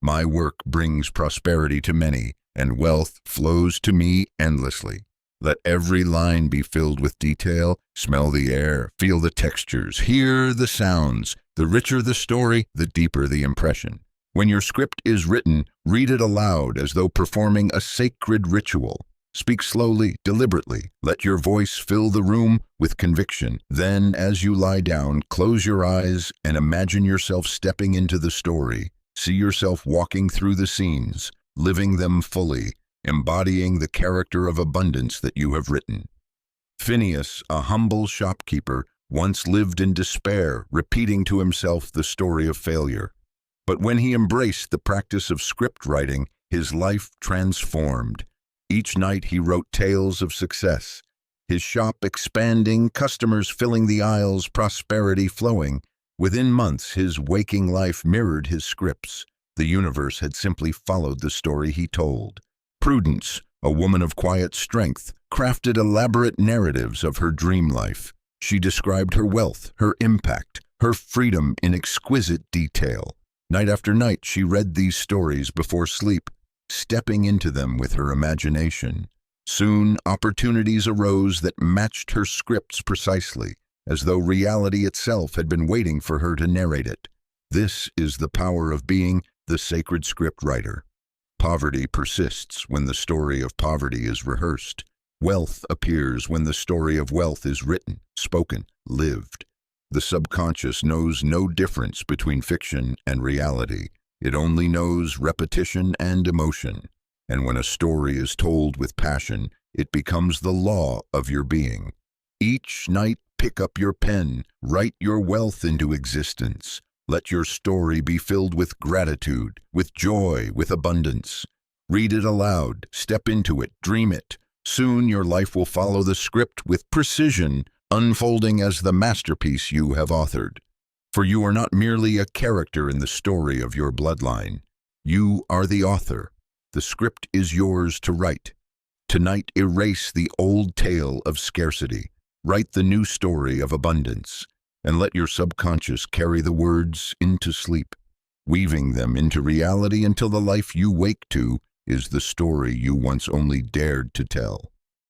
My work brings prosperity to many, and wealth flows to me endlessly. Let every line be filled with detail. Smell the air, feel the textures, hear the sounds. The richer the story, the deeper the impression. When your script is written, read it aloud as though performing a sacred ritual. Speak slowly, deliberately. Let your voice fill the room with conviction. Then, as you lie down, close your eyes and imagine yourself stepping into the story. See yourself walking through the scenes, living them fully, embodying the character of abundance that you have written. Phineas, a humble shopkeeper, once lived in despair, repeating to himself the story of failure. But when he embraced the practice of script writing, his life transformed. Each night he wrote tales of success. His shop expanding, customers filling the aisles, prosperity flowing. Within months, his waking life mirrored his scripts. The universe had simply followed the story he told. Prudence, a woman of quiet strength, crafted elaborate narratives of her dream life. She described her wealth, her impact, her freedom in exquisite detail. Night after night, she read these stories before sleep, stepping into them with her imagination. Soon, opportunities arose that matched her scripts precisely, as though reality itself had been waiting for her to narrate it. This is the power of being the sacred script writer. Poverty persists when the story of poverty is rehearsed. Wealth appears when the story of wealth is written, spoken, lived. The subconscious knows no difference between fiction and reality. It only knows repetition and emotion. And when a story is told with passion, it becomes the law of your being. Each night, pick up your pen, write your wealth into existence. Let your story be filled with gratitude, with joy, with abundance. Read it aloud, step into it, dream it. Soon your life will follow the script with precision, unfolding as the masterpiece you have authored. For you are not merely a character in the story of your bloodline. You are the author. The script is yours to write. Tonight, erase the old tale of scarcity. Write the new story of abundance, and let your subconscious carry the words into sleep, weaving them into reality until the life you wake to is the story you once only dared to tell.